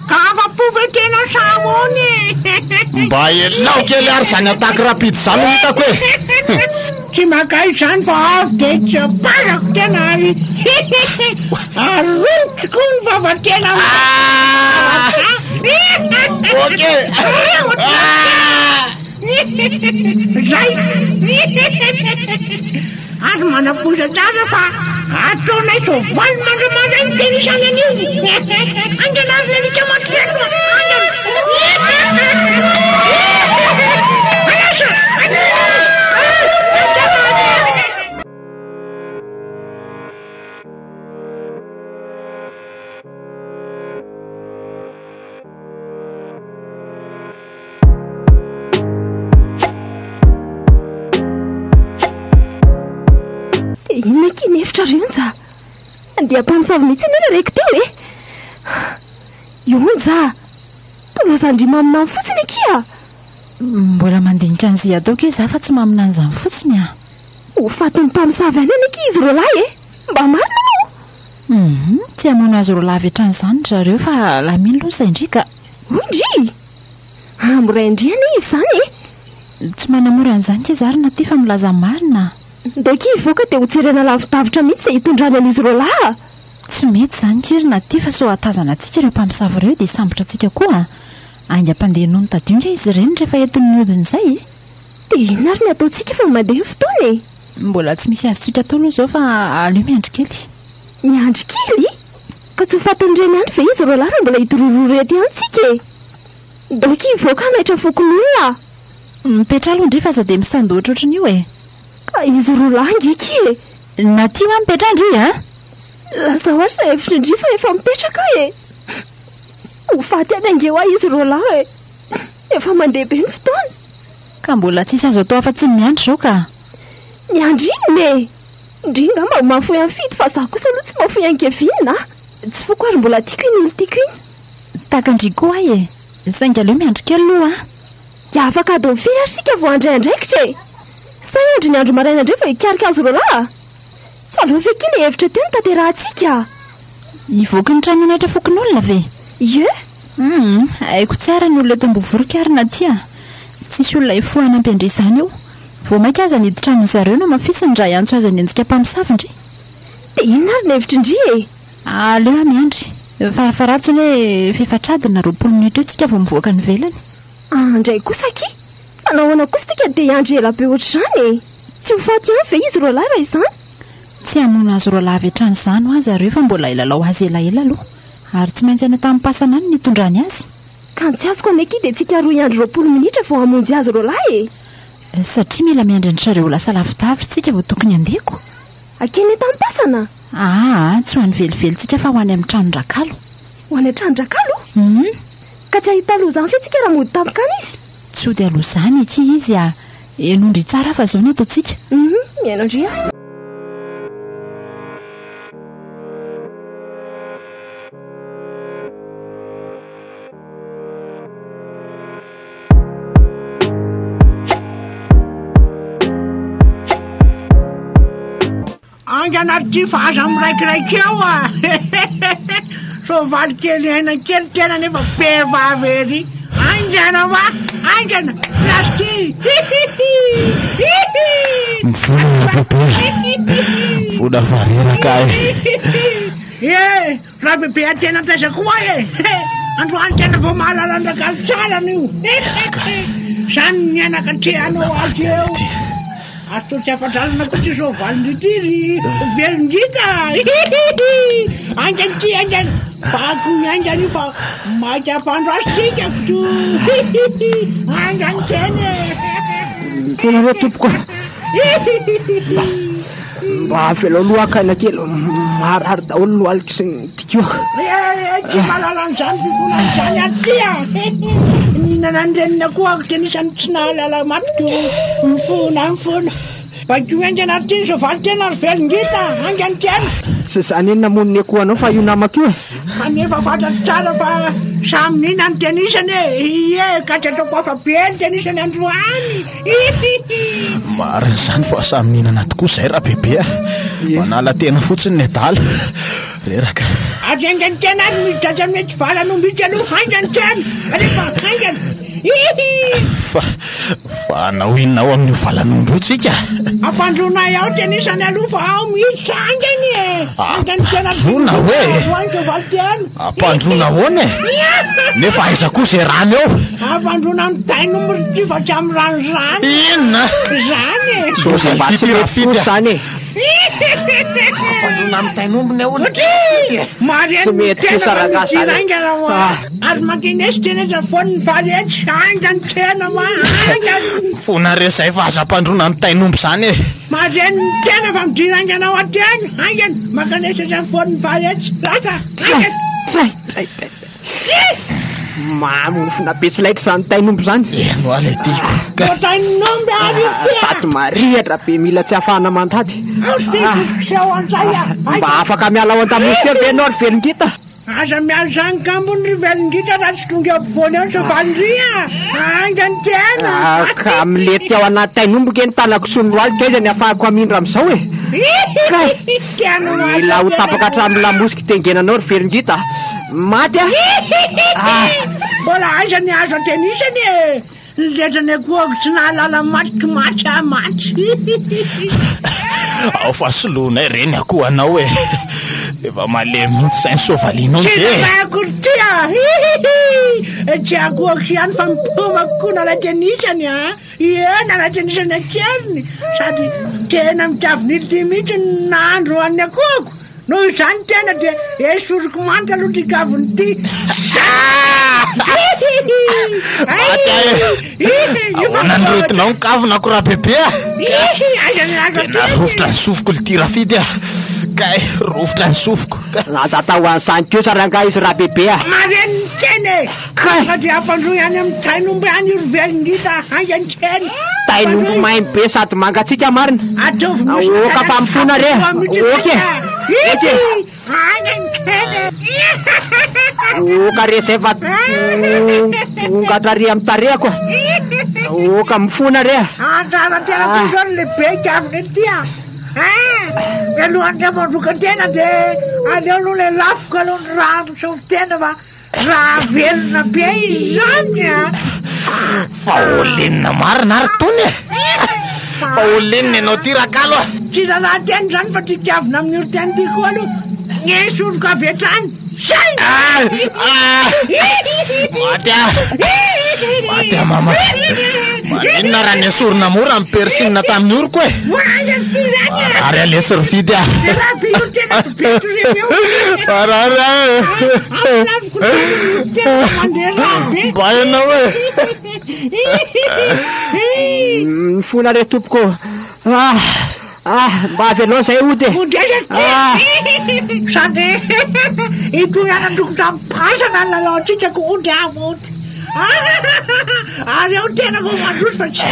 [SPEAKER 4] Ka afa-pove tena samony.
[SPEAKER 7] Mba elao kely ary zany ataky rapidy zany hitako hoe.
[SPEAKER 4] Tsy makay izany fa avy dia tsy parako tena ary. Arontiko ny vavatena.
[SPEAKER 7] Okey.
[SPEAKER 4] Zay. Ary manaposa tsara fa ataonay soavaly mandramandray ny teny isany an'io. Angela azy lelika matreno.
[SPEAKER 3] Inona kiny efitra rionja andeha mpamosavy mihitsy nena reko teo e. Ionja tolazandry maminany fotsiny akia.
[SPEAKER 2] Mbola mandinika an'izay ataoko izy fa tsy maminany izany fotsiny a.
[SPEAKER 3] Ho fatin'ny mpamosavy any any akia izy roalahy e. Mba marina moa.
[SPEAKER 2] Tsy hamono azy roalahy avy hatrany izany zareo fa lamino losa indrika.
[SPEAKER 3] Ondry amboray indriana izy izany e.
[SPEAKER 2] Tsy manamora an'izany ke zary na ty fa milaza marina.
[SPEAKER 3] Daki ivoaka dia ho tserena lavitavitra mihitsy izay hitondrany an'izy roalahy.
[SPEAKER 2] Tsy mety izany kery na ty fa so hatazana antsika ireo mpamosavy ireo dia sambotra antsika koa. Aingam-pandeha noho ny tadio indray izy ireny rehefa entin'ny hodiny izay e.
[SPEAKER 3] Dia inona ary ny ataontsika fa mandeha fotoana e.
[SPEAKER 2] Mbola tsy misy azo tsika atao aloha izao fa aleo miandry kely.
[SPEAKER 3] Miandry kely? Ka tsy ho fatin'ireny andro ve izy roalahy raha mbola hitorororo ety antsika e. Daki ivoaka hanaitra fokon'olona.
[SPEAKER 2] Mipetra aloha indray fa aza dia misandoatra ohatran'io e.
[SPEAKER 3] Ka izy roalahy ngeky e.
[SPEAKER 2] Na ty hoa mipetra indry a?
[SPEAKER 3] Lasa ohatry izay hevitra indry fa efa mipetraka e. Ho faty any ange hoa izy roalahy e. Efa mandeha be ny fotoana.
[SPEAKER 2] Ka mbola tsisy azo atao afa-tsy miandry izao ka.
[SPEAKER 3] Miandry iny e. Indringa mba mafoy amin'ny fito fa za kosa aloha tsy mafoy any Kevinina. Tsy foko ary mbola tiako iny tiako iny.
[SPEAKER 2] Takandry koa e. Saingy aleo miandry kely aloha a.
[SPEAKER 3] Dia afaka adao mifiry ary sika vao andray andraikitra e. Sa andry ny andro maraina indray fa hikarika azy roalahy. Tsy aleo feky ilay hevitra teo ny tanterahantsika.
[SPEAKER 2] Ivoaka ny trano anaitra fokon'olona ve?
[SPEAKER 3] Ie.
[SPEAKER 2] Haiko tsara ny olona eto Ambovoroka ary na ty a. Tsisy olona hifohana ampindry izany eo. Vao mainka aza niditra amin'izareo no mafisiny raha iantso azy ny endrika mpamosavy indry.
[SPEAKER 3] Dia inona ary ny hevitra indry e?
[SPEAKER 2] Aleo a miandry. Farafaratsiny hoe fifatr'adiny na 20 minitra eo tsika vao mivoaka ny velany.
[SPEAKER 3] Andray kosa ki. Anahoana kosa tika dia andry ela be ohatr'izany e. Tsy ho faty ihany ve izy roalahy raha izany?
[SPEAKER 2] Tsy hamono azy roalahy avy hatrany izany ho azy zareo fa mbola ilalao azy elaela aloha. Ary tsy maintsy any tamin'ny pasana any nitondrany azy.
[SPEAKER 3] Ka ny tsy azoko aneky dia tsika roa andro 20 minitra vao hamonjy azy roalahy e.
[SPEAKER 2] Satria mila miandry zareo lasa lavidavitsika vao tokony andeko.
[SPEAKER 3] Akeny tampasana?
[SPEAKER 2] Tsy ho any velivelitsika fa ho any amin'ny tranondrakalo.
[SPEAKER 3] Ho any tranondrakalo? Ka tsy ahita aloha zany fetsika raha mody tampokana izy.
[SPEAKER 2] Tsy ho dia aloha zany iki izy enondry tsara fa zao ny ataontsika.
[SPEAKER 3] Mianondry
[SPEAKER 4] Anaty fahaza miraikiraiky eo soavaly kely aina kely tena nefa vehivavy ery. Angana va? Angana lasy
[SPEAKER 7] Mifona bebe. Mifona vareraka
[SPEAKER 4] raha bebe tena taiza koa androany tena vao mahalala andrakalo tsara io. Zany nianakatrehanao azy eo. Ato tsy afadralana koa tsy soavaly ndritiry velongita. Angany ty angany bako angany fa maika ampandro asika to. Angany teny
[SPEAKER 6] tena re tompoko mba avelao lohakana kely maharary daholo no alika sy ny tikioka.
[SPEAKER 4] Tsy malalan'izany fivolan'izany atya. Nanandrenina koa ako tenisany tsy nahalala matiko mifona bakeo angana ty soavaly tena ry velongita angany tena.
[SPEAKER 6] Sy zany eny namoniny akoho anao fa io namako io
[SPEAKER 4] kanefa fantatro tsara fa samy nina ny tenisany ka tsy ataoko afa be ny tenisany androany.
[SPEAKER 7] Marina zany fa samy mihinana tokoa zay raha bebe manala tena fotsiny ny adala reraka.
[SPEAKER 4] Azy angany tena ary midratra mety vala nombitsy aloha angany tena rehefa angany
[SPEAKER 7] fa anao inona ao amin'io valanombo tsika
[SPEAKER 4] ampandronay ao tenisany aloha fa ao mihitsy angany angany tena
[SPEAKER 7] vona ampandrona hoane nefa aiza koa zay rano eo
[SPEAKER 4] ampandrona amin'ny tainombo ty fa tsy amin'ny rano zany.
[SPEAKER 7] Inona
[SPEAKER 4] zany
[SPEAKER 6] zany
[SPEAKER 7] ampandrona amin'ny tainombony eo
[SPEAKER 4] ary makinesy teneza foniny valetsy angany tena ma angany
[SPEAKER 7] fona resay fa aza ampandrona amin'ny tainombo zany
[SPEAKER 4] mareny tena fa midira anganao ateny angany makanesa zany foniny valetsy lasa angany
[SPEAKER 6] mamofona be tsy laitra zany tainombo zany.
[SPEAKER 7] Eno ale tiako
[SPEAKER 4] tainombo ary
[SPEAKER 6] sady marihatra be mila tsy ahafahana mandady. Mba afaka miala ao an-tamotsy be anao ry velongita.
[SPEAKER 4] Aza miala zany kambony ry velongita raha tsy tonga ampovoany ao soavalyria angany tena
[SPEAKER 6] ka milety ao anaty tainombo keny tanako sonoroaly kaiza ny ahafahako amindra amin'izao mila ho tapaka hatramin'ny lamosika tengenanao ry velongita maty
[SPEAKER 4] mbola aiza ny azo atenisany nilezany akoako tsy nahalala matriky maty
[SPEAKER 7] ao fa solonay reny akoho anao efa male mihitsy zay ny soavalinao
[SPEAKER 4] akory tya tsy akoako ihany fa mipomako koa nalay tenisany nalay tenisany akeliny sady tena mitiavin'ily ty mihitsy nahandro an'ny akoako noho izany tena dia esoriko manta aloha ty kaviny ty
[SPEAKER 7] ahoana nyretinao ny kavina ko raha bebe tena rofotra ny sofiko litirafidy kay rofotra ny sofiko
[SPEAKER 6] aza atao an'izany keo saranga izy raha bebe
[SPEAKER 4] mareny teny satria ampandroy any amin'ny tainombo any io ry velongita angany teny
[SPEAKER 6] tainombo mainy be sady mangatsika marina oka fa mifona re oka re zay fa ongatrare amin'ny tareako oka mifona re
[SPEAKER 4] andrana tena kozany lehibe kaviny tya alohan'ny amandroka tena de aleo aloha le lafoka aloha ny raha misovy tena fa raha velona be izany
[SPEAKER 7] fa olenina marina ary tony fa olenina ianao ty rakalo
[SPEAKER 4] tsy zalahy teny zany fa ty kiavina amin'ny olo teny ty koa aloha ngesoroko avy hatrany zay
[SPEAKER 7] matya mama Maninona raha ny asorona mora amin'ny persinina tamin'ny oriko e. Ary aletsy rividy ah. Mba ianao e.
[SPEAKER 6] Mifona re tompoko. Mba avy anao zay ody
[SPEAKER 4] sady itoanandrokodapasana ny lalaotsika ko ody avody ary ao tena vo mandroso fa tsy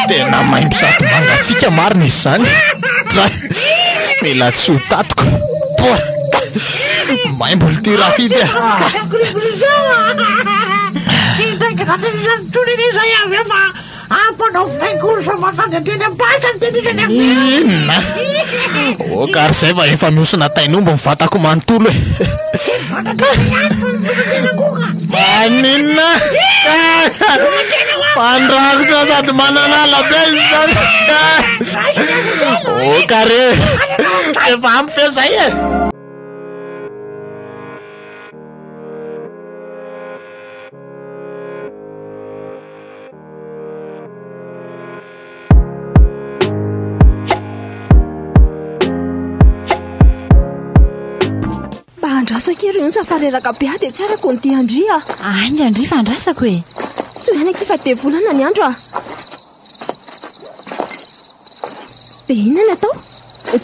[SPEAKER 7] tena maimbo zato mangatsika marina izy zany. Mila tsy ho tatiko. Maimbo ty rahidy inona o kary zay va efa miosina tainombo mivantako manontolo e. Maninona mandrakotra sady mananala be izy zany. O kare efa ampy fe zay e.
[SPEAKER 3] Andrasako ireo safareraka be dia tsara ko ny andria.
[SPEAKER 2] Ainga andri fa andrasako e.
[SPEAKER 3] Soana kifa te volana ny andro ah. Dia inona atao?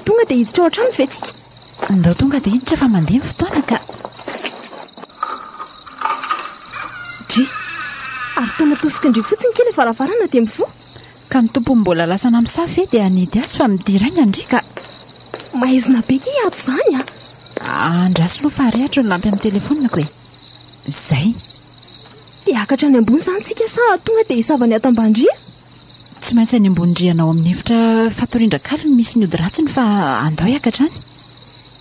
[SPEAKER 3] Tonga dia hiditra ao an-trano ve tsika?
[SPEAKER 2] Ndao tonga dia hiditra fa mandeha ny fotoana ka.
[SPEAKER 3] Dri, ary toa natosika indry fotsiny kely varavarana dia mivoa.
[SPEAKER 2] Ka ny tompo mbola lasana misafy dia anidy azy fa midiraina andri ka.
[SPEAKER 3] Maizina be ki ato zany ah.
[SPEAKER 2] Andraso loha fa arehatra ny lampy amin'ny telefonina ko e. Zay.
[SPEAKER 3] Dia akatra any ambony zany tsika sa tonga dia hisavany ato ambandria?
[SPEAKER 2] Tsy maintsy any ambony drianao amin'ny efitra fatorindrakalo no misy ny ody ratsiny fa andao hiakatra any.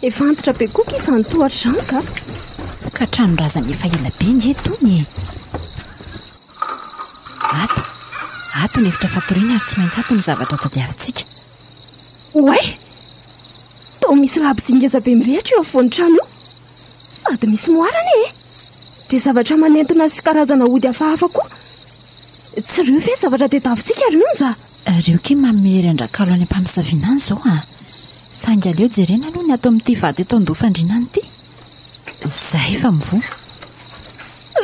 [SPEAKER 3] Efa antitra be koa izany tohatra izany ka.
[SPEAKER 2] Ka tranorazana efa ela be ny etony. Ato ny efitra fatoriana ary tsy maintsy ato ny zavatra tadiavintsika.
[SPEAKER 3] Oay! Tao misy labozingeza be mirehatra eo afovoan'ny trano io. Sady misy moarana e. Dia zavatra manentona sy karazana ody hafahafa koa. Tsy ireo ve zavatra tadiavintsika rionja?
[SPEAKER 2] Ireo ke mamery andrakalo any ampamisaviana any zao ah. Sainga aleo jerena aloha ny ato amin'ity vady eto andofandrinany ity. Zay fa mivoa.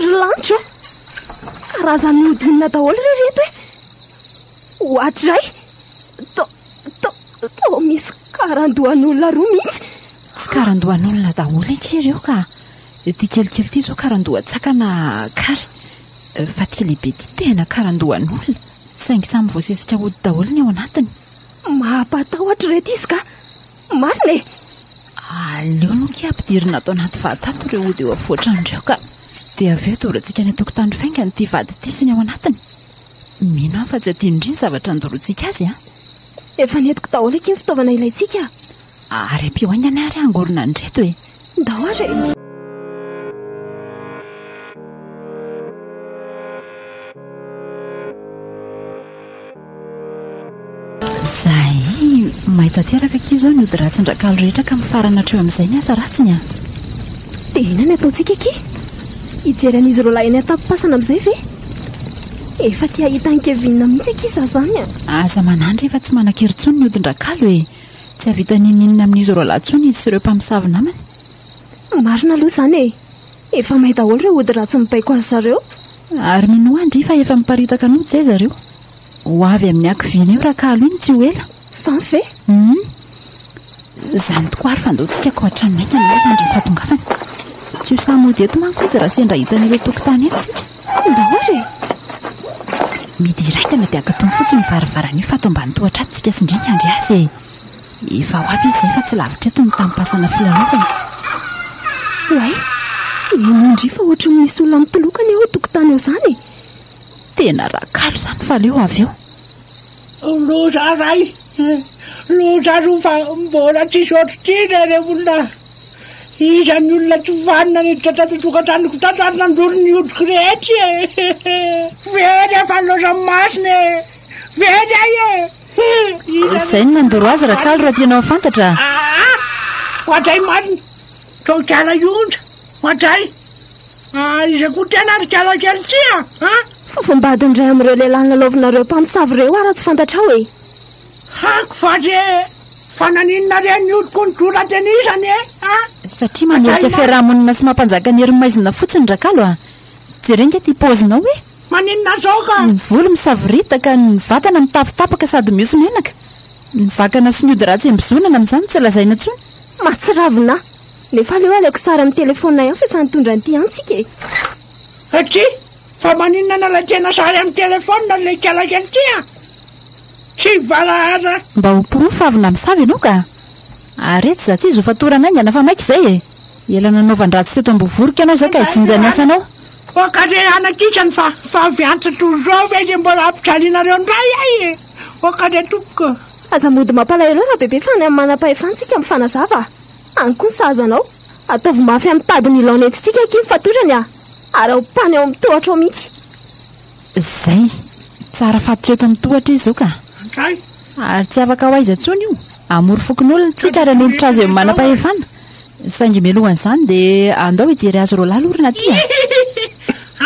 [SPEAKER 3] Ry lanitra karazany odinina daholo rereto e. Ohatray to misy karandohan'olona roa mihitsy.
[SPEAKER 2] Tsy karandohan'olona daholo ety ireo ka. Ty kelikely ty zao karandohan-tsakana kary. Fa ty lehibe ty tena karandohan'olona. Saingy samy voasesika ody daholo ny ao anatiny.
[SPEAKER 3] Mampatahotra reto izy ka. Marina e.
[SPEAKER 2] Aleo no ki ampidirina atao anaty vatato ireo ody eo afoatrandreo ka. Dia avy eo dorantsika ny atokotany faingany ty vady ty sy ny ao anatiny. Mino aho fa tsy adino indriny zavatra andoroantsika azy ah.
[SPEAKER 3] Efa netiko daholo eky ny fitaovana ilayntsika.
[SPEAKER 2] Ary ampio aingana ary angorona andreto e.
[SPEAKER 3] Ndao ary.
[SPEAKER 2] Zay mahita teraka kizao ny ody ratsin-drakalo rehetra ka mifarana hatreo amin'izay ny asa ratsiny ah.
[SPEAKER 3] Dia inona ny ataontsika eky? Hijeran'izy ireo lahy any an-tampopasana amin'izay ve? Efa tia hita ny kevinina mihitsy ankiza zany ah.
[SPEAKER 2] Aza manandry efa tsy manan-kery-tsony ny odin-drakalo e. Tsy havita ninina amin'izy ireo lahy-tsony izy sy ireo mpamosavy namany.
[SPEAKER 3] Marina aloha zany e. Efa mahay daholo ireo ody ratsy mipaiko azy zareo.
[SPEAKER 2] Ary mino andry fa efa miparitaka noty zay zareo. Ho avy amin'ny ankiviana eo rakalo iny tsy ho ela.
[SPEAKER 3] Samy fe?
[SPEAKER 2] Zany tokoa ary fandaontsika ko hatrany aingana ny andro efa tongafany. Tsy ho samody eto manko izy raha sendra hitan'ireo tokotany eto tsika.
[SPEAKER 3] Ndao ary.
[SPEAKER 2] Midiraikana dia akatony fotsiny varavarana io fa ato ambany tohatra ato tsika sindriny andry azy e. Efa ho avy izy zay fa tsy lavitra eto ny tampasana filalovana.
[SPEAKER 3] Oay, indry fa ohatran'ny misy olona mitolokana eo tokotany eo zany.
[SPEAKER 2] Tena rakalo zany fa leo avy eo.
[SPEAKER 4] Loza ray, loza roa fa mbola tsisy ohatr'ity re olona. Izany olona tsy vanina niditra tato tokantranoko tato ary nandoro ny odiko rehetra e. Very fa loza masina e. Very ay e.
[SPEAKER 2] Zay no nandoro azy rakalo raha tianao fantatra.
[SPEAKER 4] Hoatray marina. Tokala ionja. Hoatray. Izy koa tena ry kalakely ty
[SPEAKER 3] Fofombadiny ray amin'ireo lehilahy nalaovinareo mpamosavy ireo raha tsy fantatrao e.
[SPEAKER 4] Hako fa re fananinina reny odiko ny dora teny izany
[SPEAKER 2] satria manolotra fiarahamonina sy mampanjaka ny hery-maizina fotsiny Rakalo jerenga ty paozinao e.
[SPEAKER 4] Maninona zao ka?
[SPEAKER 2] Ny volo misaviritaka, ny vatana mitafitapaka sady mihoso menaka. Ny vakana sy ny ody ratsy embizonana amin'izany tsy lazaina intsony.
[SPEAKER 3] Matsiravina. Nefa aleo aleko sara amin'ny telefonina ihany fa efa nitondra an'ity antsika e.
[SPEAKER 4] Aty fa maninona nalakiana sary amin'ny telefonina le kalakely ty tsy valahara.
[SPEAKER 2] Mba ho porofavina misavy ianao ka. Arety za tsy izy ho fatoranay ny anafa maika izay e. Ela nanaovan-dratsy teto ambovoroka ianao zay ka hitsinjany asanao.
[SPEAKER 4] Okare anakitsany fa avy antsa tozao ve mbola ampijalinareo ndray ay e. Okare tompoko.
[SPEAKER 3] Aza mody mampalahelo raha bebe fa ny amin'ny manam-pahefantsika mifanazava. Any koa ny sahazanao. Ataovy mafy amin'ny tadiny ilaona entintsika kiny fatorany ary ao mpany ao amin'ny tohatra ao mihitsy.
[SPEAKER 2] Zay. Tsara fatotra amin'ny tohatra izy zao ka. Ary tsy afaka ho aiza tsony io. Amory fokon'olona tsika raha nolotra azy eo manam-pahefana. Saingy melohan'izany dia andao hijery azy roa lalorina aty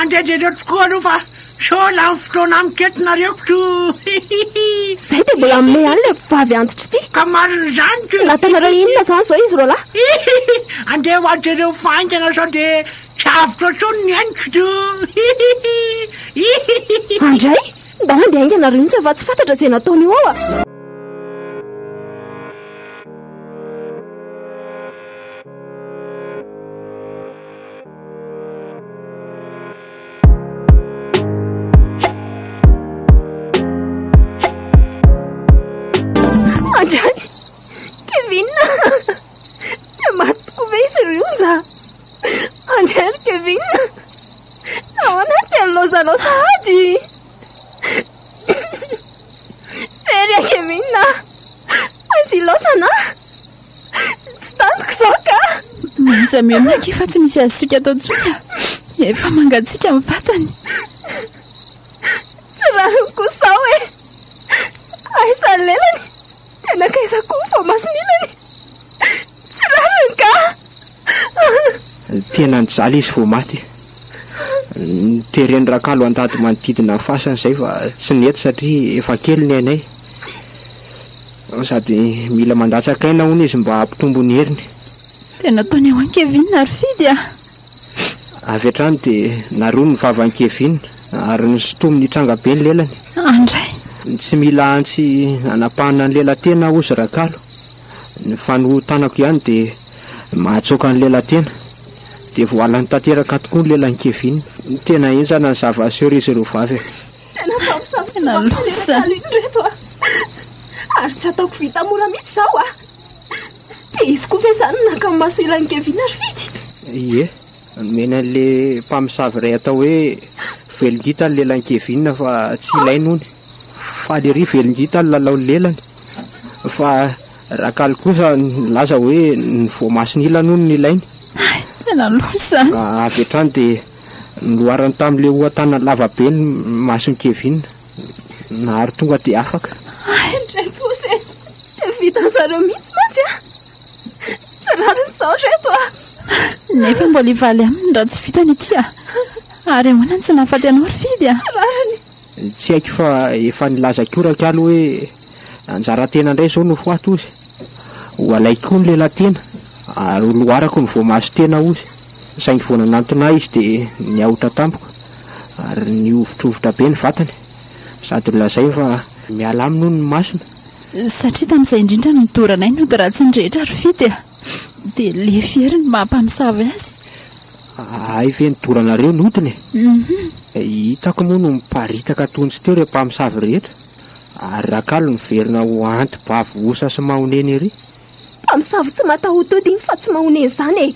[SPEAKER 4] Andedireo tokoa aloha fa sola amin'ny fotoana amiketinareo to.
[SPEAKER 3] Zay dia mbola amin'ny ihany le vavy antitra ity.
[SPEAKER 4] Ka marina izany to.
[SPEAKER 3] Natanareo inona zany zao izy roa lahy?
[SPEAKER 4] Andeha ho ajereo faingana sao dia tsy avitra tsony ny hainiko to.
[SPEAKER 3] Andray, mba mandeha haingana rinitsy fa tsy fantatra izay nataony io ao Andray, Kevin, matiko ve izy rionja? Andray, Kevin, ao anaty anilozanao sahady. Fery Kevin, azy losana. Tsy tantiko zao ka.
[SPEAKER 2] Iza mionaki fa tsy misy azo soka atao tsony. Efa mangatsika amin'ny vatany.
[SPEAKER 3] Tsy rariny kosa hoe. Aisany lelany. Tena kaisa koa fa masinilany. Tsy rariny ka.
[SPEAKER 6] Tena nijaly izy vao maty. Tereny Rakalo andady manodidina ny fasana izay fa tsy nety satria efa kely ny ainay. Sady mila mandatsakaina hono izy mba hampitombo ny heriny.
[SPEAKER 2] Tena ataony ao any Kevin ary fidy
[SPEAKER 6] Avy hatrany dia naroa ny vavan'ny Kevin ary nisotominy tranga be ny lelany.
[SPEAKER 2] Andray.
[SPEAKER 6] Tsy mila antsy anapahana ny lelatena ozy Rakalo. Ny fanotanako ihany dia mahatsoaka ny lelatena. Dia voalany tanteraka tokoa ny lelan'ny Kevin. Tena enzana ny zava-seho izy ireo vavy.
[SPEAKER 3] Tena fampisafiana losa. Ary tsy ataoko vita mora mihitsy zao Dia izy koa ve zany naka maso ilan'ny Kevin ary fidy?
[SPEAKER 6] Ie, mena an'le mpamosavy iray atao hoe velondita ny lelan'ny Kevin fa tsy ilainy hony. Faly ery velondita ny lalao ny lelany. Fa Rakalo kosa laza hoe ny voamasiny ilany hony ny ilainy.
[SPEAKER 2] Tena losa.
[SPEAKER 6] Avy hatrany dia niloarany tamin'ile hohatana lavabe ny masony Kevin. Nahary tonga dia afaka.
[SPEAKER 3] Indray posy. Vita zareo mihitsy mantsy Tsy rariny zao reto
[SPEAKER 2] Nefa mbola hivaly aminy raha tsy vitany ity Ary ahoana tsy nahafaty anao ary fidy
[SPEAKER 3] Rariny.
[SPEAKER 6] Tsy haiko fa efa nilaza koa Rakalo hoe anjara tena indray zao no foato ozy. Ho alaiko koa ny lelatena ary ho loarako ny voamaso tena ozy. Saingy vao nanantona izy dia niahotra tampoko ary niovitrovotra be ny vatany. Sady lazay fa miala aminy ny masina.
[SPEAKER 2] Satria tamin'izay indrindra no nidoranay nody raha tsy nirehitra ary fidy dia le fiery ny mampamosavy azy.
[SPEAKER 6] Ay ve nidoranareo nodiny hitako moa no miparitaka tonjy teo ireo mpamosavy rehetra. Ary Rakalo niverina ho anti-bavy osa sy mahoneny ery.
[SPEAKER 3] Mpamosavy tsy matahotody iny fa tsy mahoneny izany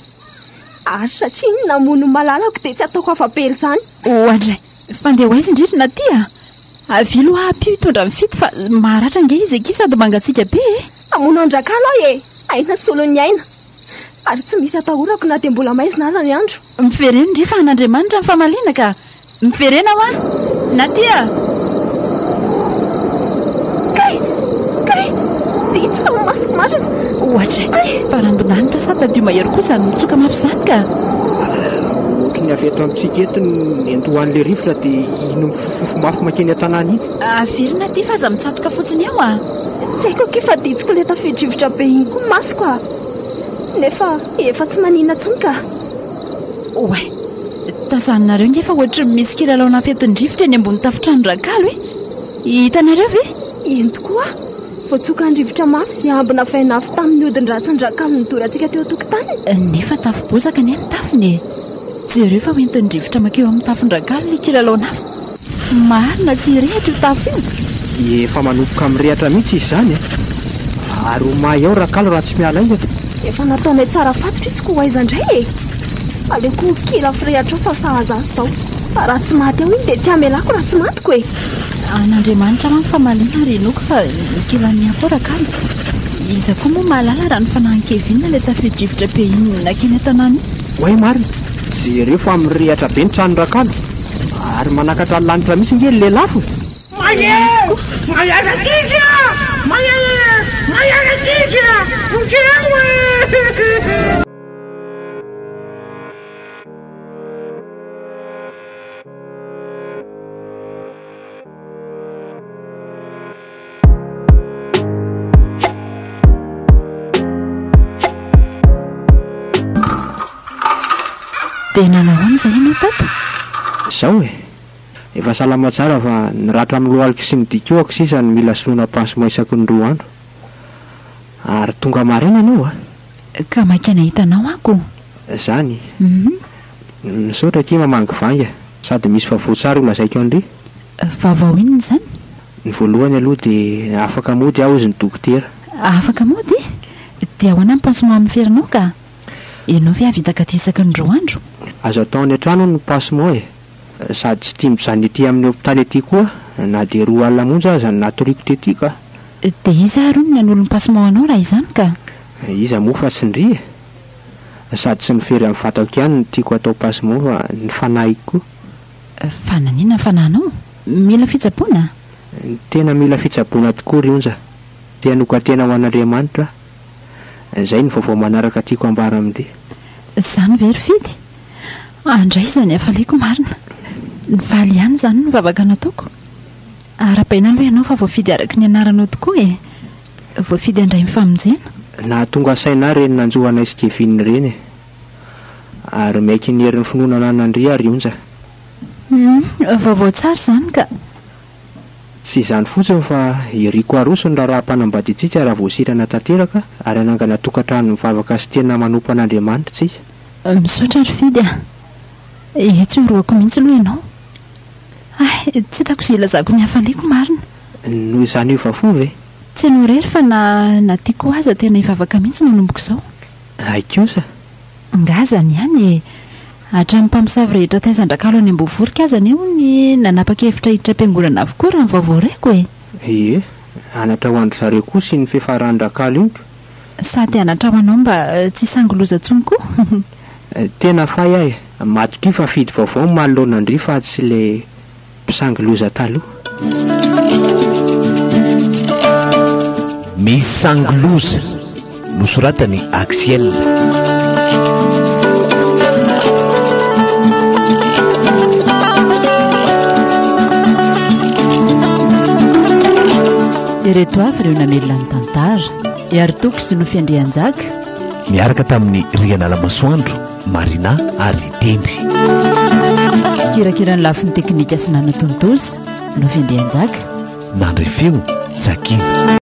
[SPEAKER 3] Ary satria ny namono malalako dia tsy ataoko afapely izany.
[SPEAKER 2] Andray, fandeha ho aiza indrindrina aty Avilo apio hitondra mifidy fa maharatra nge izy eky sady mangatsika be
[SPEAKER 3] Amono an Rakalo aina solon'ny aina. Ary tsy misy atahorako na dia mbola maizina aza ny andro.
[SPEAKER 2] Miverena ndry fa an'Andriamanitra ny famaliana ka. Miverena na tia.
[SPEAKER 3] Kay, dia tsy fa mamasoko marina.
[SPEAKER 2] Ohatra, parambondanitra sa tadio mahery kosa no mitsoka mafy izany ka.
[SPEAKER 6] ny avy eto amintsika eto ny endohan'le rivotra dia ino mafy makeny an-tanàna iny.
[SPEAKER 2] Averina ty fa aza mitsatoka fotsiny eo a.
[SPEAKER 3] Tsy haiko ke fa ditsiko le tafidrivotra be iny koa masoko a. Nefa efa tsy maninona tsony ka.
[SPEAKER 2] Oay, tasanareo nge fa ohatry misy kilalao nampetindrivotra eny ambony tafitrano rakalo e. Hitanareo ve?
[SPEAKER 3] Ino tokoa. Voatsoka andrivotra mafy sy ambina fainafy tamin'ny odin-dratsan-drakalo nidorantsika teo tokotany.
[SPEAKER 2] Nefa tafo bozaka ny amin'ny tafony e. Jereo fa hoentin-drivotra makeo amin'ny tafon-drakalo ny kilalao nafa. Marina tsy rehatra io tafo io.
[SPEAKER 6] Efa manomboka amin'ny rehatra mihitsy izy izany ary ho mahay ao rakalo raha tsy miala aingana.
[SPEAKER 3] Efa nataonay tsara fatotra izy koa aiza indray e. Aleko kila firehatra fa sahaza zao. Raha tsy maty ao iny dia tsy amelako raha tsy matiko e.
[SPEAKER 2] An'Andriamanitra manko fa malina renoko fa kilany afo rakalo. Iza koa moa mahalala raha ny fanahan-kevinina le tafidrivotra be iny nakeny an-tanàna.
[SPEAKER 6] Oay marina, jereo fa amin'ny rehatra be ny trano rakalo ary manakatra ny lanitra mihitsy nge le lafo.
[SPEAKER 2] Tena nahoana izay ianao tato?
[SPEAKER 6] Izao e, efa salama tsara fa niratra amin'ny lohaliko sy ny dikoako sisa ny mila soloana pansement isaky ny 2 andro. Ary tonga maraina anao a.
[SPEAKER 2] Ka maikana hitanao ako.
[SPEAKER 6] Zany. Nisaotra kima mangivanga sady misy vavao tsara ho lazaiko andry.
[SPEAKER 2] Vavao inona izany?
[SPEAKER 6] Ny voalohany aloha dia afaka mody aho izy ny dokotera.
[SPEAKER 2] Afaka mody? Dia ahoana ny pansement amin'ny ferinao ka? Ianao ve avitaka ty isaky ny 2 andro?
[SPEAKER 6] Azo atao any an-trano ny pansement e. Sady tsy tia mizany ety amin'ny hopitaly ety koa na dia 2 alina monja aza ny natoriako tety ka.
[SPEAKER 2] Dia iza ary ny an'olony pansement anao raha izany ka?
[SPEAKER 6] Iza moa fa tsy ndry e. Sady tsy mifery amin'ny vatako ihany ny tiako atao pansement fa ny fanahiko koa.
[SPEAKER 2] Fananina fananao? Mila fitsaboana?
[SPEAKER 6] Tena mila fitsaboana tokoa rionja. Te hanoko tena ho an'Andriamanitra. Izay ny vaovao manaraka tiako ambara amin'ity.
[SPEAKER 2] Izany very fidy? Andray izany hafaliako marina. Nivaly ihany izany ny vavaka nataoko. Ara-baina aloha ianao fa voafidy araka ny anaranao tokoa e. Voafidy andray mifamonjena.
[SPEAKER 6] Na tonga saina reny nanjohanay sy Kevin reny e. Ary maiky ny herin'ny finoana ananandry ary onja.
[SPEAKER 2] Vaovao tsara izany ka.
[SPEAKER 6] Tsy izany fotsiny fa iriko aroso ny raha-panambaditsika raha voasirana tanteraka ary anangana tokantrano mivavaka sy tena manompo an'Andriamanitra tsika.
[SPEAKER 2] Misaotra ary fidy a. Tsy horoako mihitsy aloha ianao. Tsy hitako izay ilazako ny hafaliako marina.
[SPEAKER 6] Noho izany io vafo ve?
[SPEAKER 2] Tsy hanao rery fa na tiako aza tena hivavaka mihitsy manomboko izao.
[SPEAKER 6] Aikosa?
[SPEAKER 2] Ngazany ihany e. Hatramin'ny mpamosavy rehetra taizan-drakalo any Ambohivorika azany eo ny nanapa-kevitra hiditra am-piangonana avokoa raha ny vaovao reko e.
[SPEAKER 6] Ie, anatra ho andry zareo koa sy ny fiafaran-drakalo iny.
[SPEAKER 2] Sady anatra ho anao mba tsy sangoloza tsony koa.
[SPEAKER 6] Tena fay ahy, matoky fa fidy vaovao manoloana andry fa tsy le mpisangoloza taloha.
[SPEAKER 1] Misy sangoloza nosoratany Axiel.
[SPEAKER 2] Ireto avy ireo namelona ny tantara. Iaritoky sy no Fiandrianjaka.
[SPEAKER 1] Miaraka tamin'ny Riana Lamasoandro, Marina ary Tendry.
[SPEAKER 2] Kirakirany lafin'ny teknika sy nanatontozy no Fiandrianjaka.
[SPEAKER 1] Nandry feo Jakina.